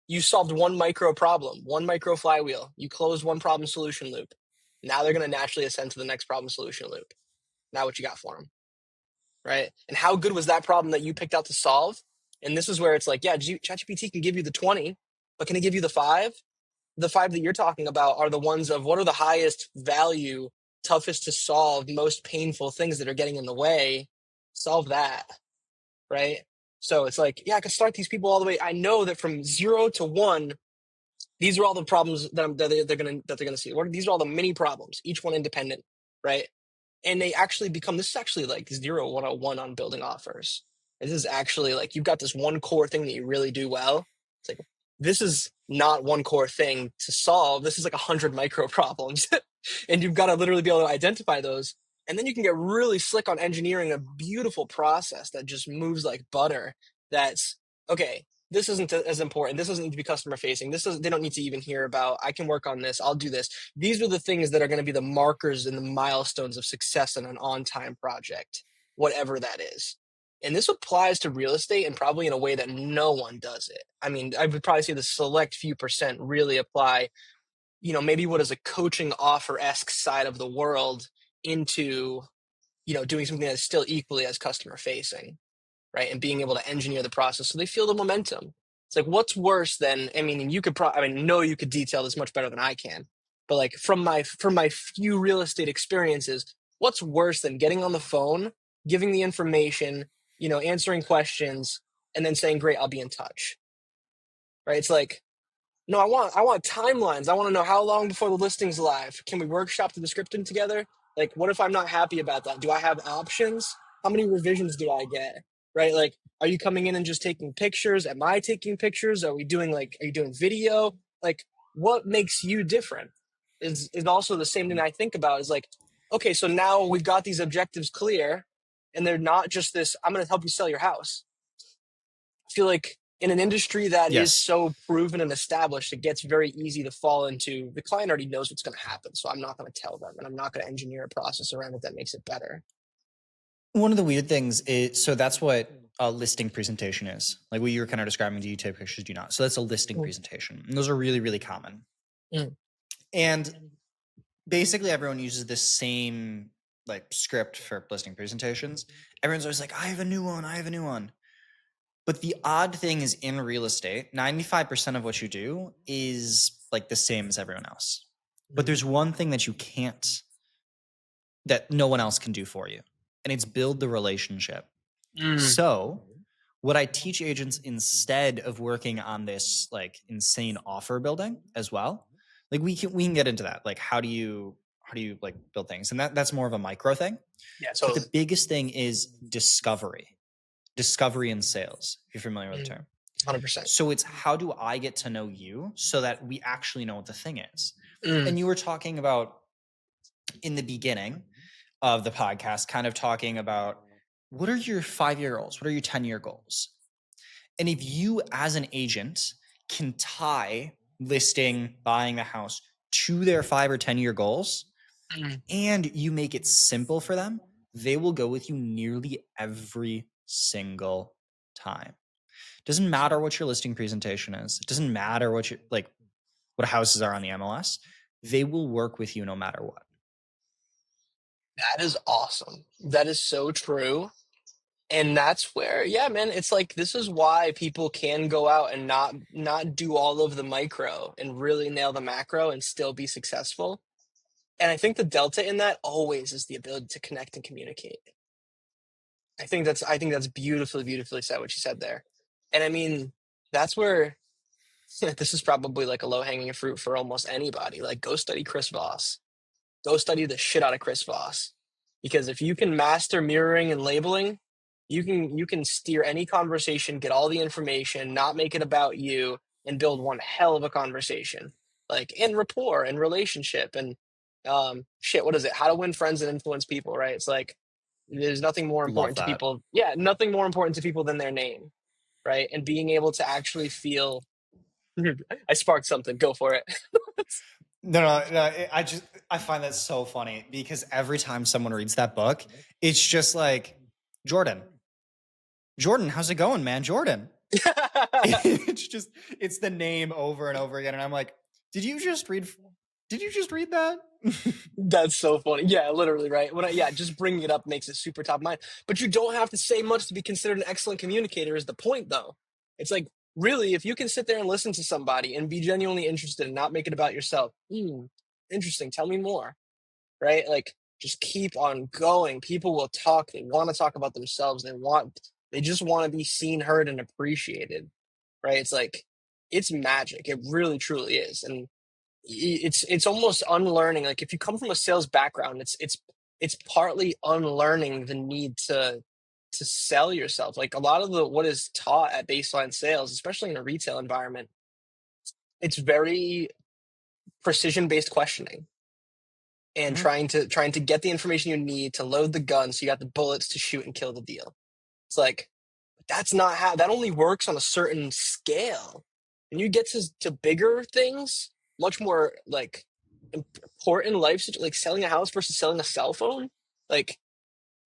You solved one micro problem, one micro flywheel. You closed one problem solution loop. Now they're gonna naturally ascend to the next problem solution loop. Now what you got for them? Right? And how good was that problem that you picked out to solve? And this is where it's like, yeah, ChatGPT can give you the 20, but can it give you the 5? The 5 that you're talking about are the ones of what are the highest value, toughest to solve, most painful things that are getting in the way. Solve that, right? So it's like, yeah, I can start these people all the way. I know that from 0 to 1, these are all the problems that they're gonna see. These are all the mini problems, each one independent, right? And they actually become this is actually like 0 101 on building offers. This is actually like you've got this one core thing that you really do well. It's like this is not one core thing to solve. This is like 100 micro problems, and you've got to literally be able to identify those. And then you can get really slick on engineering a beautiful process that just moves like butter. That's okay. This isn't as important. This doesn't need to be customer facing. They don't need to even hear about. I can work on this. I'll do this. These are the things that are going to be the markers and the milestones of success in an on time project, whatever that is. And this applies to real estate and probably in a way that no one does it. I mean, I would probably say the select few percent really apply, maybe what is a coaching offer-esque side of the world into, doing something that's still equally as customer facing, right? And being able to engineer the process so they feel the momentum. It's like, what's worse than, I mean, and you could no, you could detail this much better than I can, but like from my few real estate experiences, what's worse than getting on the phone, giving the information, answering questions, and then saying, great, I'll be in touch, right? It's like, no, I want timelines. I want to know how long before the listing's live. Can we workshop the description together? Like, what if I'm not happy about that? Do I have options? How many revisions do I get? Right? Like, are you coming in and just taking pictures? Am I taking pictures? Are you doing video? Like, what makes you different? Is also the same thing I think about is like, okay, so now we've got these objectives clear, and they're not just this, I'm gonna help you sell your house. I feel like in an industry that is Yes. so proven and established, it gets very easy to fall into the client already knows what's going to happen. So I'm not going to tell them and I'm not going to engineer a process around it that makes it better. One of the weird things is, so that's what a listing presentation is. Like what you were kind of describing, do you take pictures, do you not? So that's a listing presentation. And those are really, really common. And basically everyone uses this same like script for listing presentations. Everyone's always like, I have a new one. But the odd thing is in real estate, 95% of what you do is like the same as everyone else. But there's one thing that you can't, that no one else can do for you. And it's build the relationship. So what I teach agents instead of working on this like insane offer building as well, like we can get into that. Like how do you like build things? And that's more of a micro thing. Yeah, totally. But the biggest thing is discovery in sales, if you're familiar with the term. 100%. So it's how do I get to know you so that we actually know what the thing is? And you were talking about in the beginning of the podcast, kind of talking about what are your 5-year goals? What are your 10-year goals? And if you as an agent can tie listing, buying the house to their 5 or 10-year goals, and you make it simple for them, they will go with you nearly every single time. Doesn't matter what your listing presentation is. It doesn't matter what what houses are on the MLS. They will work with you no matter what. That is awesome. That is so true. And that's where, yeah, man, it's like this is why people can go out and not do all of the micro and really nail the macro and still be successful. And I think the delta in that always is the ability to connect and communicate. I think that's beautifully said what you said there. And I mean, that's where this is probably like a low-hanging fruit for almost anybody. Like go study Chris Voss. Go study the shit out of Chris Voss. Because if you can master mirroring and labeling, you can steer any conversation, get all the information, not make it about you, and build one hell of a conversation. Like in rapport and relationship and what is it? How to win friends and influence people, right? It's like there's nothing more Love important to that. people. Yeah, nothing more important to people than their name, right? And being able to actually feel I sparked something. Go for it. No. I find that so funny because every time someone reads that book, it's just like, Jordan, how's it going, man? Jordan. It's the name over and over again. And I'm like, did you just read that? That's so funny. Yeah, literally, right? Just bringing it up makes it super top of mind. But you don't have to say much to be considered an excellent communicator is the point, though. It's like, really, if you can sit there and listen to somebody and be genuinely interested and not make it about yourself, interesting, tell me more, right? Like, just keep on going. People will talk. They want to talk about themselves. They just want to be seen, heard, and appreciated, right? It's like, it's magic. It really, truly is. And it's almost unlearning. Like if you come from a sales background, it's partly unlearning the need to sell yourself. Like a lot of what is taught at baseline sales, especially in a retail environment, it's very precision based questioning. and Mhm. trying to get the information you need to load the gun so you got the bullets to shoot and kill the deal. It's like that's not how that only works on a certain scale. When you get to bigger things, much more like important like selling a house versus selling a cell phone, like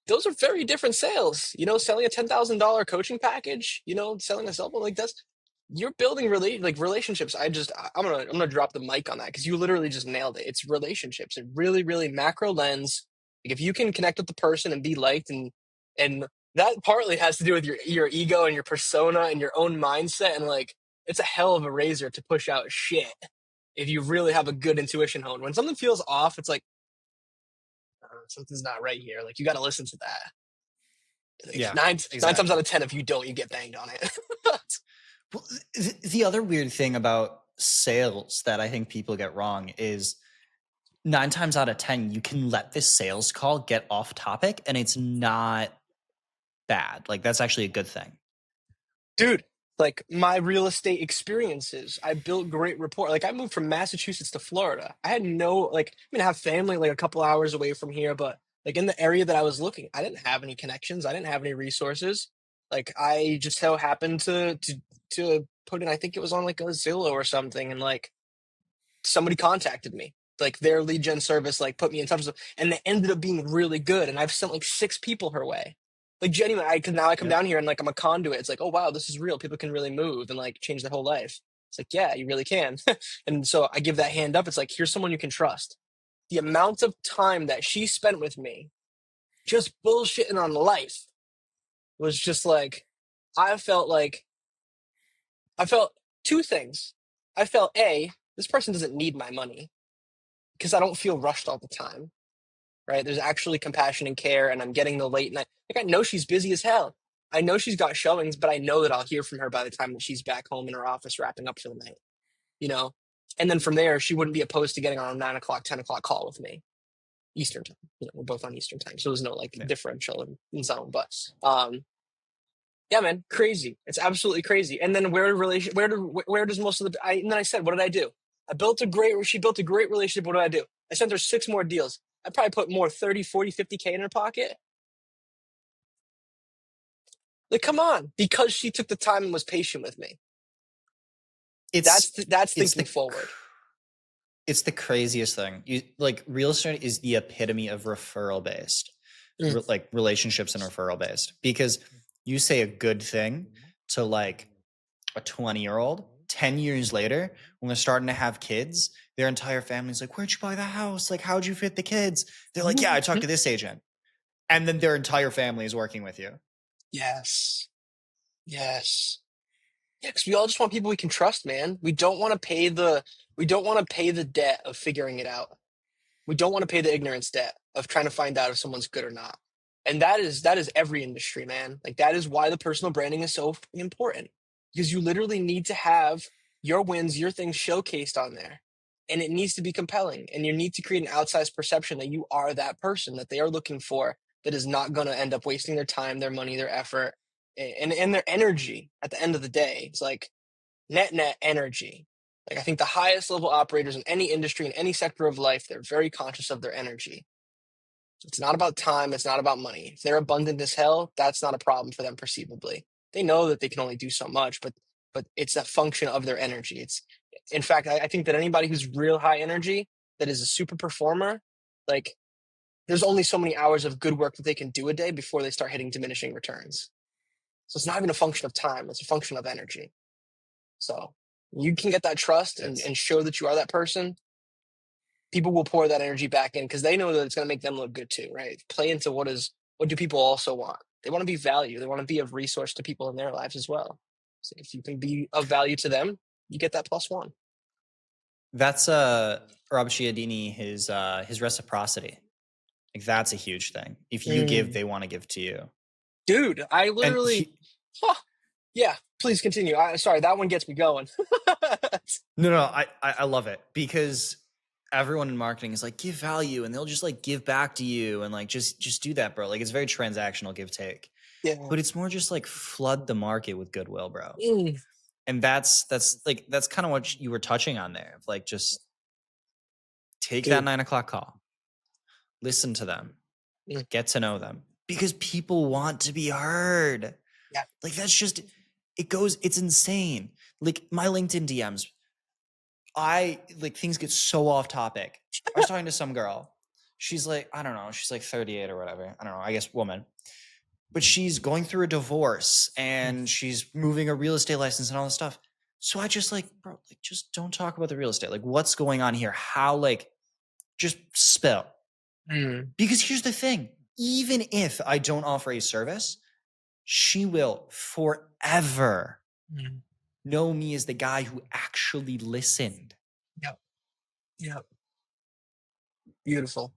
those are very different sales. Selling a $10,000 coaching package, selling a cell phone, like that's you're building relationships. I'm gonna drop the mic on that because you literally just nailed it. It's relationships. It really, really macro lens. Like if you can connect with the person and be liked and that partly has to do with your ego and your persona and your own mindset and like it's a hell of a razor to push out shit if you really have a good intuition honed. When something feels off, it's like something's not right here. Like you got to listen to that. Like Yeah, nine times out exactly. of 10, if you don't, you get banged on it. Well, the other weird thing about sales that I think people get wrong is 9 times out of 10, you can let this sales call get off topic and it's not bad. Like, that's actually a good thing. Dude, like my real estate experiences, I built great rapport. Like I moved from Massachusetts to Florida. I had no I have family like a couple hours away from here, but like in the area that I was looking, I didn't have any connections. I didn't have any resources. Like I just so happened to put in, I think it was on like a Zillow or something, and like somebody contacted me. Like their lead gen service like put me in touch with them, and they ended up being really good. And I've sent like 6 people her way. Like genuinely, I come Yep. down here and like I'm a conduit. It's like, oh wow, this is real. People can really move and like change their whole life. It's like, yeah, you really can. And so I give that hand up. It's like, here's someone you can trust. The amount of time that she spent with me just bullshitting on life was just like, I felt like I felt two things. I felt this person doesn't need my money because I don't feel rushed all the time, right? There's actually compassion and care, and I'm getting the late night. Like I know she's busy as hell. I know she's got showings, but I know that I'll hear from her by the time that she's back home in her office wrapping up for the night, you know? And then from there, she wouldn't be opposed to getting on a 9 o'clock, 10 o'clock call with me, Eastern time. We're both on Eastern time. So there's no like Yeah. differential in zone. But yeah, man, crazy. It's absolutely crazy. And then where does most of and then I said, what did I do? She built a great relationship. What did I do? I sent her 6 more deals. I probably put more 30, 40, 50K in her pocket. Like, come on, because she took the time and was patient with me. It's That's it's thinking the forward. it's the craziest thing. Like real estate is the epitome of referral based, Mm. like relationships and referral based. Because you say a good thing to like a 20-year-old, 10 years later, when they're starting to have kids, their entire family's like, "Where'd you buy the house? Like, how'd you fit the kids?" They're like, "Yeah, I talked to this agent," and then their entire family is working with you. Yes, yes. Yeah, because we all just want people we can trust, man. We don't want to pay the debt of figuring it out. We don't want to pay the ignorance debt of trying to find out if someone's good or not. And that is every industry, man. Like that is why the personal branding is so important. Because you literally need to have your wins, your things showcased on there. And it needs to be compelling. And you need to create an outsized perception that you are that person that they are looking for that is not going to end up wasting their time, their money, their effort, and their energy at the end of the day. It's like net energy. Like I think the highest level operators in any industry, in any sector of life, they're very conscious of their energy. It's not about time, it's not about money. If they're abundant as hell, that's not a problem for them perceivably. They know that they can only do so much, but it's a function of their energy. It's in fact, I think that anybody who's real high energy, that is a super performer, like there's only so many hours of good work that they can do a day before they start hitting diminishing returns. So it's not even a function of time, it's a function of energy. So you can get that trust It's and show that you are that person. People will pour that energy back in because they know that it's going to make them look good too, right? Play into what do people also want? They want to be value. They want to be of resource to people in their lives as well. So if you can be of value to them, you get that +1. that's Robert Cialdini, his reciprocity. Like that's a huge thing. If you give, Mm. they want to give to you. Dude, I And literally, huh, yeah, please continue. Sorry, that one gets me going. no, I love it because everyone in marketing is like give value, and they'll just like give back to you, and like just do that, bro. Like it's very transactional, give take, Yeah. but it's more just like flood the market with goodwill, bro. Mm. And that's kind of what you were touching on there. Of like just take that Dude, 9 o'clock call. listen to them, Mm. get to know them, because people want to be heard. Yeah. Like that's just, it's insane. Like my LinkedIn DMs, things get so off topic. I was talking to some girl. She's like, I don't know, she's like 38 or whatever. I don't know, I guess woman. But she's going through a divorce and she's moving a real estate license and all this stuff. So I just like, bro, like just don't talk about the real estate. Like what's going on here? How, like, just spill. Because here's the thing, even if I don't offer a service, she will forever know me as the guy who actually listened. Yep. Yep. Beautiful.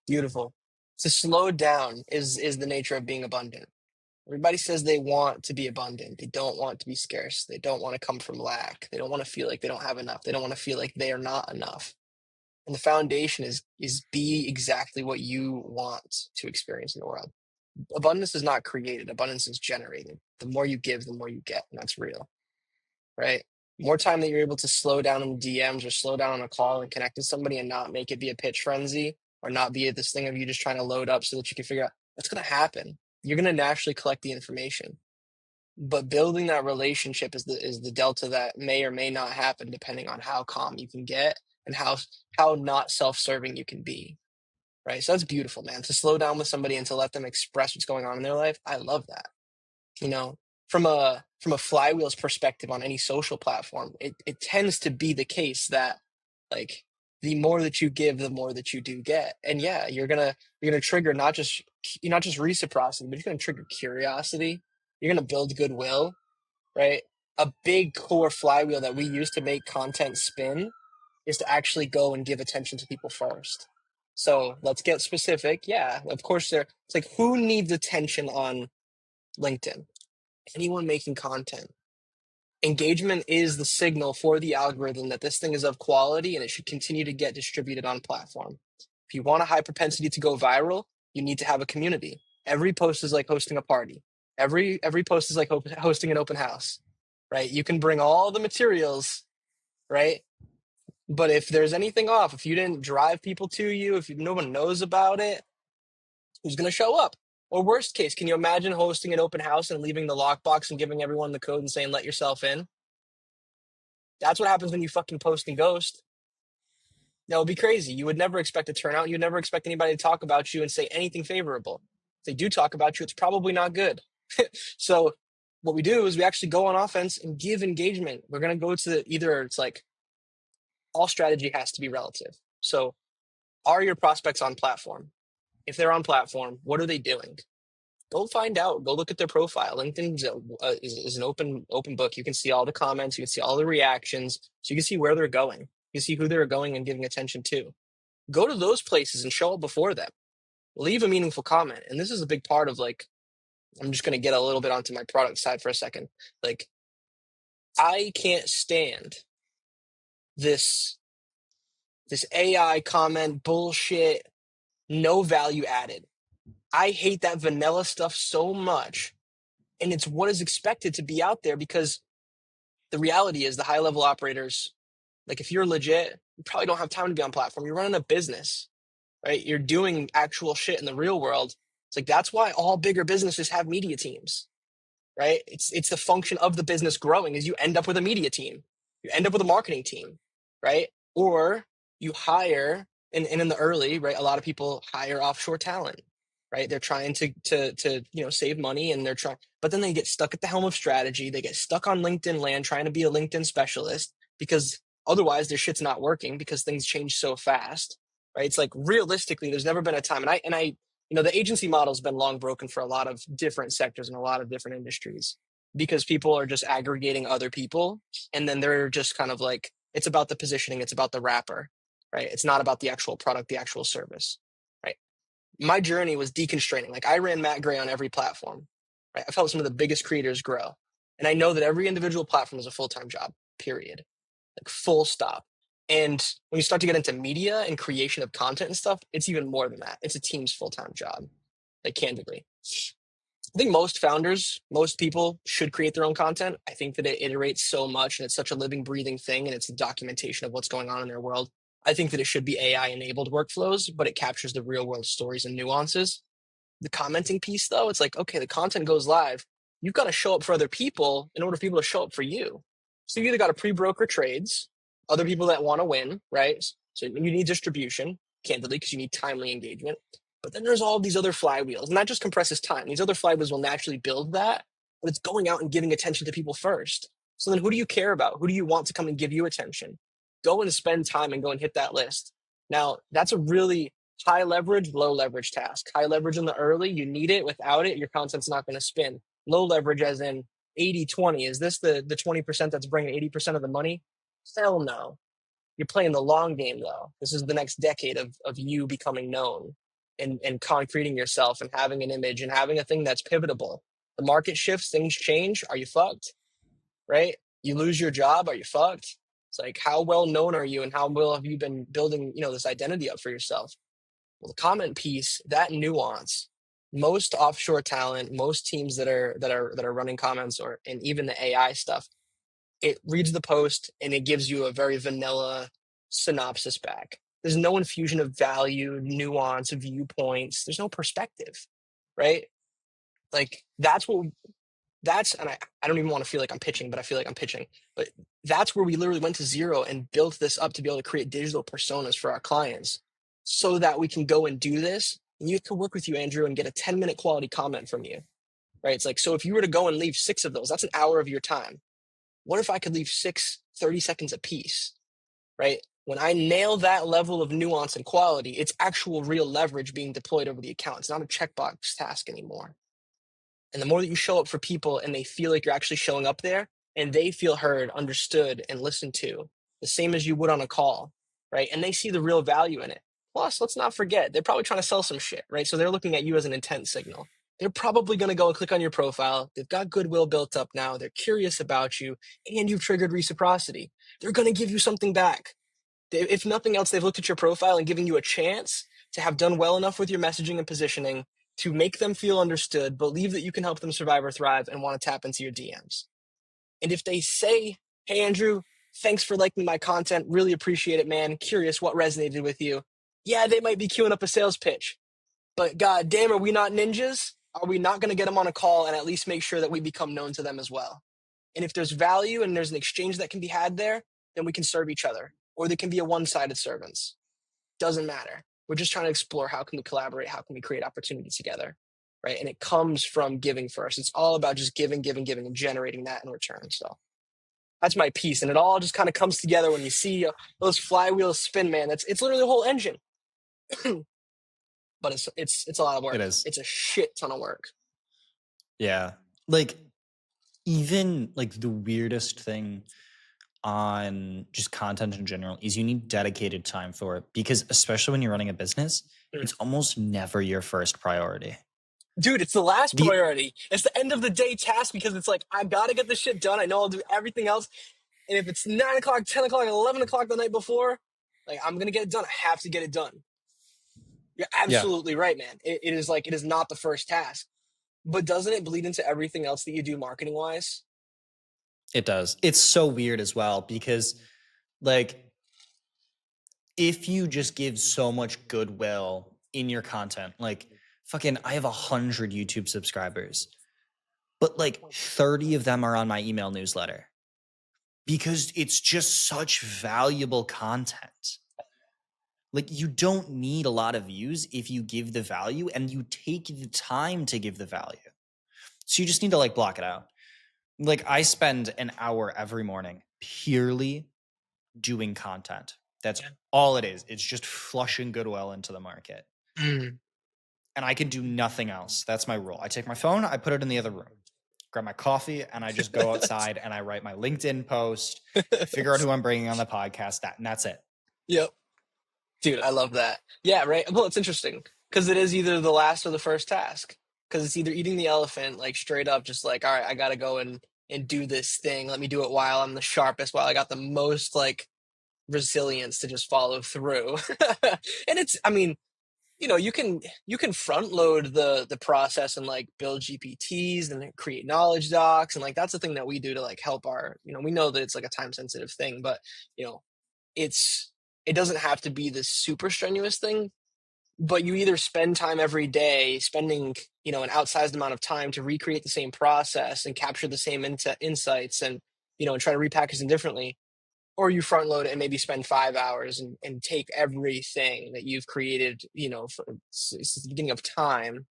Beautiful. To slow down is the nature of being abundant. Everybody says they want to be abundant. They don't want to be scarce. They don't want to come from lack. They don't want to feel like they don't have enough. They don't want to feel like they are not enough. And the foundation is be exactly what you want to experience in the world. Abundance is not created. Abundance is generated. The more you give, the more you get, and that's real, right? More time that you're able to slow down in DMs or slow down on a call and connect with somebody and not make it be a pitch frenzy or not be this thing of you just trying to load up so that you can figure out what's going to happen. You're going to naturally collect the information, but building that relationship is the delta that may or may not happen depending on how calm you can get and how not self-serving you can be, right? So that's beautiful, man. To slow down with somebody and to let them express what's going on in their life, I love that. You know, from a flywheel's perspective on any social platform, it tends to be the case that, like, the more that you give, the more that you do get. And yeah, you're gonna trigger not just reciprocity, but you're gonna trigger curiosity. You're gonna build goodwill, right? A big core flywheel that we use to make content spin is to actually go and give attention to people first. So let's get specific. Yeah, of course it's like, who needs attention on LinkedIn? Anyone making content. Engagement is the signal for the algorithm that this thing is of quality and it should continue to get distributed on platform. If you want a high propensity to go viral, you need to have a community. Every post is like hosting a party. Every post is like hosting an open house, right? You can bring all the materials, right? But if there's anything off, if you didn't drive people to you, if no one knows about it, who's going to show up? Or worst case, can you imagine hosting an open house and leaving the lockbox and giving everyone the code and saying, let yourself in? That's what happens when you fucking post and ghost. That would be crazy. You would never expect a turnout. You'd never expect anybody to talk about you and say anything favorable. If they do talk about you, it's probably not good. So what we do is we actually go on offense and give engagement. We're going to go to it's like all strategy has to be relative. So are your prospects on platform? If they're on platform, what are they doing? Go find out. Go look at their profile. LinkedIn is an open book. You can see all the comments. You can see all the reactions. So you can see where they're going. You can see who they're going and giving attention to. Go to those places and show up before them. Leave a meaningful comment. And this is a big part of, like, I'm just going to get a little bit onto my product side for a second. Like, I can't stand this AI comment bullshit, no value added. I hate that vanilla stuff so much. And it's what is expected to be out there, because the reality is the high level operators, like, if you're legit, you probably don't have time to be on platform. You're running a business, right? You're doing actual shit in the real world. It's like, that's why all bigger businesses have media teams, right? It's the function of the business growing is you end up with a media team. You end up with a marketing team, right? Or you hire, and in the early, right, a lot of people hire offshore talent, right? They're trying to save money, and they're trying, but then they get stuck at the helm of strategy. They get stuck on LinkedIn land trying to be a LinkedIn specialist, because otherwise their shit's not working because things change so fast, right? It's like, realistically, there's never been a time, and I the agency model has been long broken for a lot of different sectors and a lot of different industries, because people are just aggregating other people, and then they're just kind of like, it's about the positioning, it's about the wrapper, right? It's not about the actual product, the actual service, right? My journey was deconstraining. Like, I ran Matt Gray on every platform, right? I've helped some of the biggest creators grow. And I know that every individual platform is a full-time job, period. Like, full stop. And when you start to get into media and creation of content and stuff, it's even more than that. It's a team's full-time job, like, candidly. I think most founders, most people should create their own content. I think that it iterates so much and it's such a living, breathing thing, and it's a documentation of what's going on in their world. I think that it should be AI enabled workflows, but it captures the real world stories and nuances. The commenting piece, though, it's like, okay, the content goes live. You've got to show up for other people in order for people to show up for you. So you either got to pre-broker trades, other people that want to win, right? So you need distribution, candidly, because you need timely engagement. But then there's all these other flywheels, and that just compresses time. These other flywheels will naturally build that, but it's going out and giving attention to people first. So then who do you care about? Who do you want to come and give you attention? Go and spend time and go and hit that list. Now, that's a really high leverage, low leverage task. High leverage in the early, you need it. Without it, your content's not going to spin. Low leverage, as in 80-20. Is this the 20% that's bringing 80% of the money? Hell no. You're playing the long game, though. This is the next decade of you becoming known and concreting yourself and having an image and having a thing that's pivotable. The market shifts, things change. Are you fucked? Right? You lose your job. Are you fucked? It's like, how well known are you and how well have you been building, this identity up for yourself? Well, the comment piece, that nuance, most offshore talent, most teams that are running comments and even the AI stuff, it reads the post and it gives you a very vanilla synopsis back. There's no infusion of value, nuance, viewpoints. There's no perspective, right? Like and I don't even want to feel like I'm pitching, but I feel like I'm pitching. But that's where we literally went to zero and built this up to be able to create digital personas for our clients so that we can go and do this. And you can work with you, Andrew, and get a 10-minute quality comment from you, right? It's like, so if you were to go and leave 6 of those, that's an hour of your time. What if I could leave 6, 30 seconds a piece, right? When I nail that level of nuance and quality, it's actual real leverage being deployed over the account. It's not a checkbox task anymore. And the more that you show up for people and they feel like you're actually showing up there and they feel heard, understood, and listened to, the same as you would on a call, right? And they see the real value in it. Plus, let's not forget, they're probably trying to sell some shit, right? So they're looking at you as an intent signal. They're probably going to go and click on your profile. They've got goodwill built up now. They're curious about you, and you've triggered reciprocity. They're going to give you something back. If nothing else, they've looked at your profile and given you a chance to have done well enough with your messaging and positioning to make them feel understood, believe that you can help them survive or thrive, and want to tap into your DMs. And if they say, hey, Andrew, thanks for liking my content. Really appreciate it, man. Curious what resonated with you. Yeah, they might be queuing up a sales pitch. But god damn, are we not ninjas? Are we not going to get them on a call and at least make sure that we become known to them as well? And if there's value and there's an exchange that can be had there, then we can serve each other. Or there can be a one-sided servants. Doesn't matter. We're just trying to explore how can we collaborate, how can we create opportunity together, right? And it comes from giving first. It's all about just giving, and generating that in return. So that's my piece, and it all just kind of comes together when you see those flywheels spin, man. It's literally the whole engine. But it's a lot of work. It is. It's a shit ton of work. Yeah. Like, even like the weirdest thing on just content in general is you need dedicated time for it, because especially when you're running a business, it's almost never your first priority. Dude, it's the last priority. It's the end of the day task, because it's like, I got to get this shit done. I know I'll do everything else. And if it's 9 o'clock, 10 o'clock, 11 o'clock the night before, like, I'm going to get it done. I have to get it done. You're absolutely right, man. It is not the first task. But doesn't it bleed into everything else that you do marketing wise? It does. It's so weird as well, because like, if you just give so much goodwill in your content, like fucking, I have 100 YouTube subscribers, but like 30 of them are on my email newsletter because it's just such valuable content. Like, you don't need a lot of views if you give the value and you take the time to give the value. So you just need to like block it out. Like, I spend an hour every morning purely doing content. That's all it is. It's just flushing goodwill into the market. And I can do nothing else. That's my rule. I take my phone, I put it in the other room, grab my coffee, and I just go outside and I write my LinkedIn post, figure out who I'm bringing on the podcast, and that's it. Yep. Dude, I love that. Yeah, right. Well, it's interesting because it is either the last or the first task, because it's either eating the elephant, like straight up, just like, all right, I got to go and do this thing. Let me do it while I'm the sharpest, while I got the most like resilience to just follow through. And it's, I mean, you can front load the process and like build GPTs and create knowledge docs. And like, that's the thing that we do to like help our, we know that it's like a time sensitive thing, but it's it doesn't have to be this super strenuous thing, but you either spend time every day spending, an outsized amount of time to recreate the same process and capture the same insights and, and try to repackage them differently, or you front load it and maybe spend 5 hours and take everything that you've created, since the beginning of time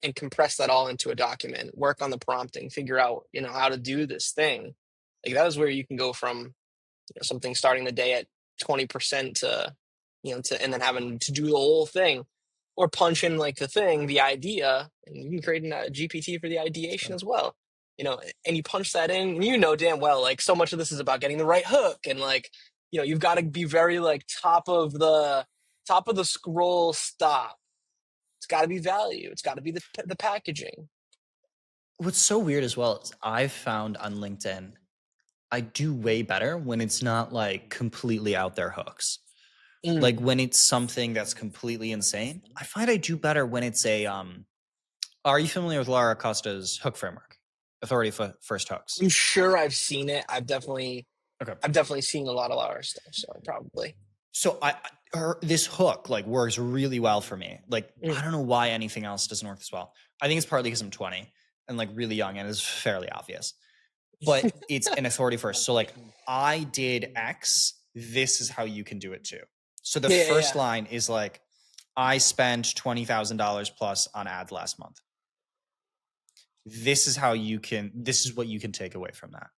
and compress that all into a document, work on the prompting, figure out, how to do this thing. Like that is where you can go from, something starting the day at 20% to, and then having to do the whole thing, or punch in like the idea, and you can create a GPT for the ideation as well. And you punch that in, and damn well, like so much of this is about getting the right hook, and like, you've got to be very like top of the scroll stop. It's got to be value. It's got to be the packaging. What's so weird as well is I've found on LinkedIn, I do way better when it's not like completely out there hooks. Like Mm. when it's something that's completely insane, I find I do better when it's a are you familiar with Laura Acosta's hook framework? Authority first hooks. I'm sure I've seen it. I've definitely Okay. seen a lot of our stuff, so probably. So this hook like works really well for me. Like I Mm. don't know why anything else doesn't work as well. I think it's partly because I'm 20 and like really young, and it's fairly obvious. But it's an authority first. So like I did X, this is how you can do it too. So the Yeah, first yeah, line is like, I spent $20,000 plus on ads last month. This is what you can take away from that.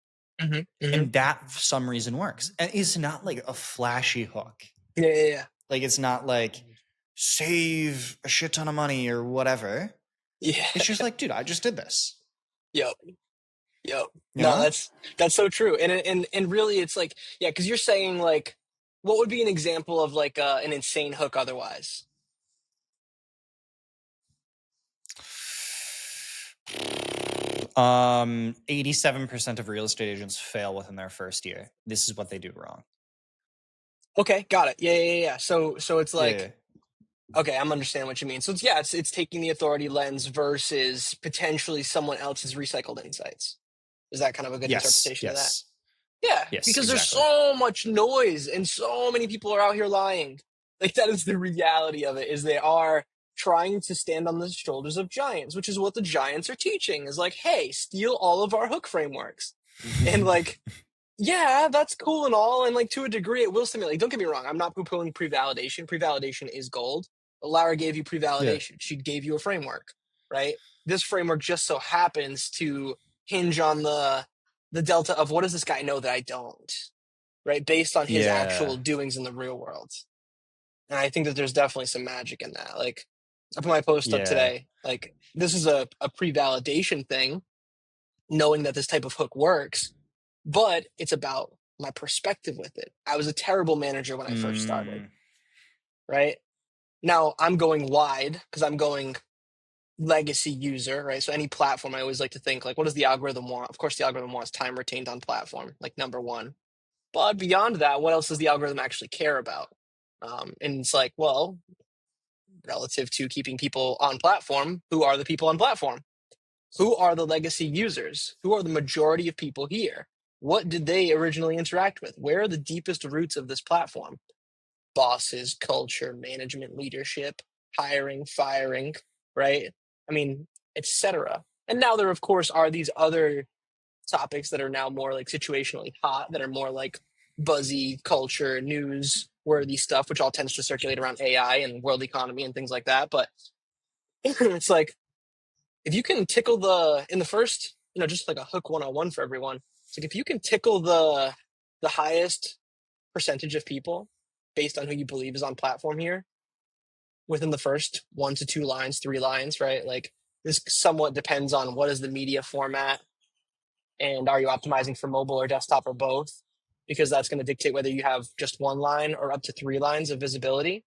yeah. And that for some reason works. And it's not like a flashy hook. Yeah, yeah, yeah. Like it's not like save a shit ton of money or whatever. Yeah. It's just like, dude, I just did this. Yep. Yep. You No, know? that's so true. And really it's like, yeah, because you're saying like, what would be an example of like an insane hook otherwise? 87% of real estate agents fail within their first year. This is what they do wrong. Okay, got it. Yeah, yeah, yeah. So it's Yeah. like, okay, I'm understanding what you mean. So it's taking the authority lens versus potentially someone else's recycled insights. Is that kind of a good Yes. interpretation of that? Yes. Yeah, Yes. because there's Exactly. so much noise and so many people are out here lying. Like that is the reality of it, is they are trying to stand on the shoulders of giants, which is what the giants are teaching, is like, hey, steal all of our hook frameworks. And like, yeah, that's cool and all. And like to a degree, it will stimulate. Don't get me wrong. I'm not poo-pooing pre-validation. Pre-validation is gold. But Lara gave you Yeah. pre-validation. She gave you a framework, right? This framework just so happens to hinge on the delta of what does this guy know that I don't, right? Based on his actual Yeah. doings in the real world. And I think that there's definitely some magic in that. Like I put my post up Yeah. today. Like this is a pre-validation thing, knowing that this type of hook works, but it's about my perspective with it. I was a terrible manager when I first started, Mm, right? Now I'm going wide because I'm going legacy user, right? So any platform, I always like to think like, what does the algorithm want? Of course, the algorithm wants time retained on platform, like number one. But beyond that, what else does the algorithm actually care about? And it's like, well, relative to keeping people on platform, who are the people on platform? Who are the legacy users? Who are the majority of people here? What did they originally interact with? Where are the deepest roots of this platform? Bosses, culture, management, leadership, hiring, firing, right? I mean, etc. And now there, of course, are these other topics that are now more like situationally hot, that are more like buzzy culture, news worthy stuff, which all tends to circulate around AI and world economy and things like that. But it's like, if you can tickle in the first, just like a hook 101 for everyone. It's like if you can tickle the highest percentage of people based on who you believe is on platform here within the first 1 to 2 lines, 3 lines, right? Like this somewhat depends on what is the media format, and are you optimizing for mobile or desktop or both? Because that's going to dictate whether you have just 1 line or up to 3 lines of visibility.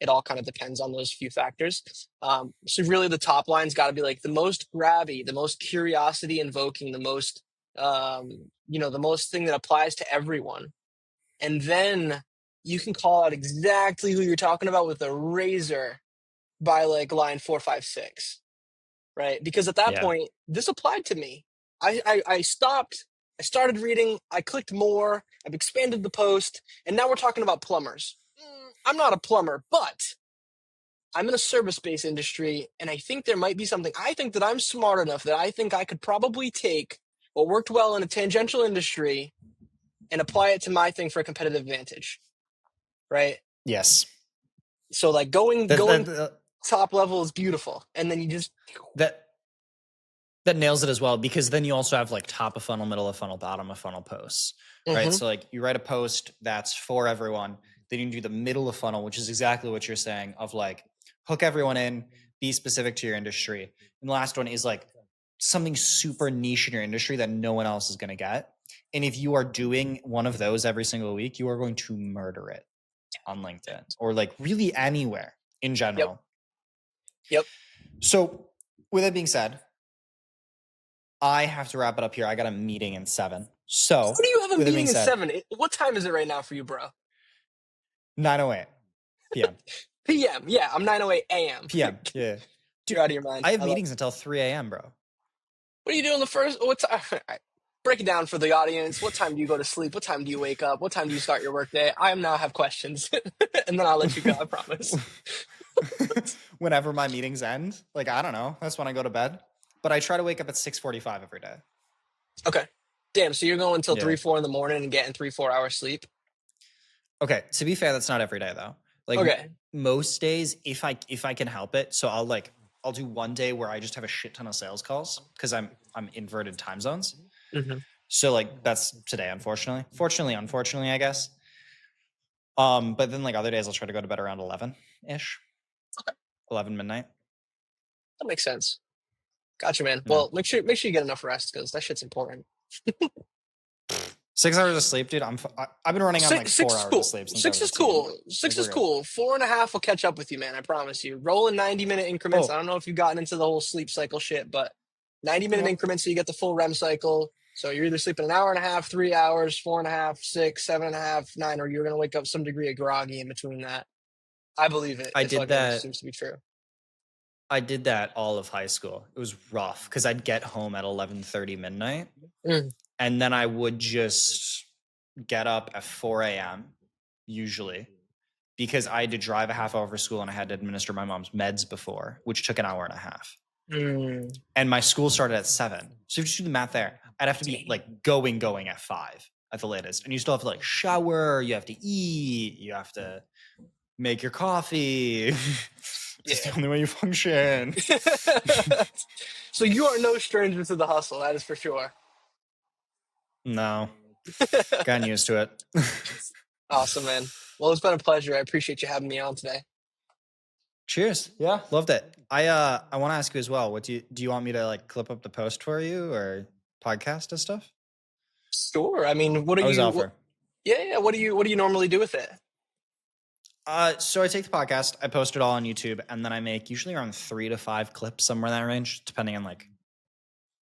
It all kind of depends on those few factors. So really the top line's got to be like the most grabby, the most curiosity invoking, the most, the most thing that applies to everyone. And then you can call out exactly who you're talking about with a razor by like line 4, 5, 6, right? Because at that yeah. point, this applied to me. I stopped. I started reading. I clicked more. I've expanded the post, and now we're talking about plumbers. I'm not a plumber, but I'm in a service-based industry, and I think there might be something. I think that I'm smart enough that I think I could probably take what worked well in a tangential industry and apply it to my thing for a competitive advantage, right? Yes. So like That going that top level is beautiful, and then you just that that nails it as well, because then you also have like top of funnel, middle of funnel, bottom of funnel posts, right? hmm So like you write a post that's for everyone, then you do the middle of funnel, which is exactly what you're saying, of like hook everyone in, be specific to your industry. And the last one is like something super niche in your industry that no one else is going to get. And if you are doing one of those every single week, you are going to murder it on LinkedIn or like really anywhere in yep, general. yep. So with that being said, I have to wrap it up here. I got a meeting in 7. How So do you have a with that being meeting in said, 7? What time is it right now for you, bro? 9:08 p.m. PM. Yeah, I'm 9:08 a.m. p.m. Yeah. Dude, You're out of your mind. I have I love. meetings until 3 a.m., bro. What are you doing the first? What time? Break it down for the audience. What time do you go to sleep? What time do you wake up? What time do you start your workday? I now have questions, and then I'll let you go. I promise. Whenever my meetings end, like I don't know, that's when I go to bed. But I try to wake up at 6:45 every day. Okay. Damn. So you're going until Yeah. 3, 4 in the morning and getting 3, 4 hours sleep. Okay, to be fair, that's not every day though. Like Okay. most days, if I can help it, so I'll do one day where I just have a shit ton of sales calls because I'm inverted time zones. hmm So like that's today, unfortunately. Fortunately, unfortunately, I guess. But then like other days I'll try to go to bed around 11-ish. Okay. 11 midnight. That makes sense. Gotcha, man. Yeah. Well, make sure you get enough rest because that shit's important. 6 hours of sleep, dude. I've been running on like Six 4 is hours of cool. sleep since I Six was a is teen. cool. Like Six is we're good. cool. 4.5 will catch up with you, man. I promise you. Roll in 90-minute increments. I Oh, don't know if you've gotten into the whole sleep cycle shit, but 90-minute well, increments so you get the full REM cycle. So you're either sleeping an hour and a half, 3 hours, 4.5, 6, 7.5, 9, or you're gonna wake up some degree of groggy in between that. I believe it. I It did fucking that. seems to be true. I did that all of high school. It was rough because I'd get home at 11:30 midnight, Mm, and then I would just get up at 4 a.m. usually because I had to drive a half hour for school and I had to administer my mom's meds before, which took an hour and a half. mm, And my school started at 7. So if you do the math there, I'd have to be dang. like going at 5 at the latest. And you still have to like shower, you have to eat, you have to make your coffee. It's Yeah. the only way you function. So you are no stranger to the hustle, that is for sure. No, gotten used to it. Awesome, man. Well, it's been a pleasure. I appreciate you having me on today. Cheers. Yeah, loved it. I want to ask you as well. What do you want me to like clip up the post for you or podcast and stuff? Sure. I mean, what are I always you? offer. Yeah, yeah. What do you normally do with it? So I take the podcast, I post it all on YouTube, and then I make usually around 3 to 5 clips, somewhere in that range, depending on like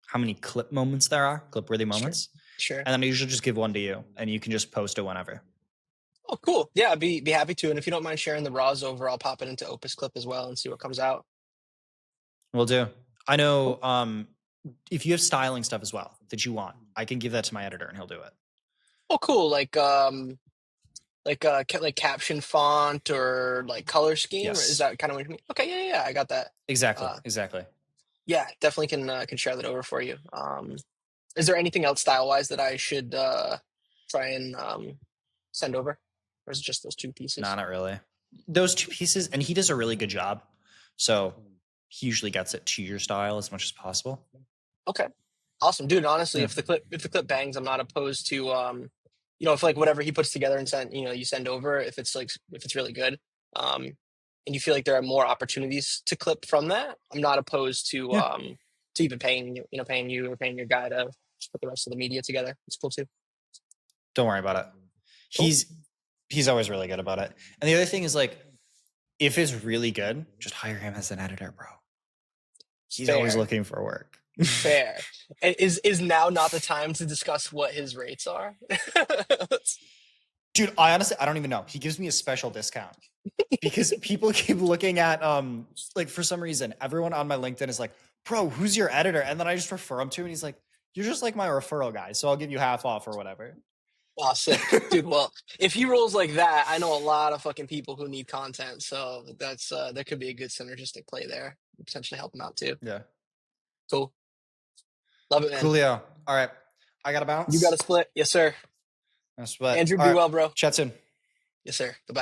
how many clip moments there are, clip worthy Sure. moments. Sure. And then I usually just give one to you, and you can just post it whenever. Oh, cool. Yeah, I'd be happy to. And if you don't mind sharing the raws over, I'll pop it into Opus Clip as well and see what comes out. Will do. I know. Cool. If you have styling stuff as well that you want, I can give that to my editor, and he'll do it. Oh, cool. Like caption font or like color scheme, or is Yes, that kind of what you mean? Okay, yeah, yeah, I got that. exactly, Uh, exactly. yeah, definitely can share that over for you. Is there anything else style wise that I should try and send over, or is it just those two No, pieces? not really. Those 2 pieces, and he does a really good job. So he usually gets it to your style as much as possible. Okay, awesome, dude. Honestly, Yeah, if the clip bangs, I'm not opposed to if like whatever he puts together and send you send over, if it's really good, um, and you feel like there are more opportunities to clip from that, I'm not opposed yeah. to even paying you or paying your guy to just put the rest of the media together. It's cool too. Don't worry about it. Cool. He's always really good about it. And the other thing is like, if it's really good, just hire him as an editor, bro. He's always Fair, looking for work. fair. Is now not the time to discuss what his rates are? Dude, I don't even know. He gives me a special discount because people keep looking at like for some reason everyone on my LinkedIn is like, "Bro, who's your editor?" And then I just refer him to him and he's like, "You're just like my referral guy, so I'll give you half off or whatever." Oh, sick, dude. Well, if he rolls like that, I know a lot of fucking people who need content. So that's there could be a good synergistic play there. Potentially help him out too. Yeah. Cool. Love it, man. Coolio. All right. I got to You got a bounce. split? Yes, sir. I split. Andrew, All be right. well, bro. Chat soon. Yes, sir. Bye-bye.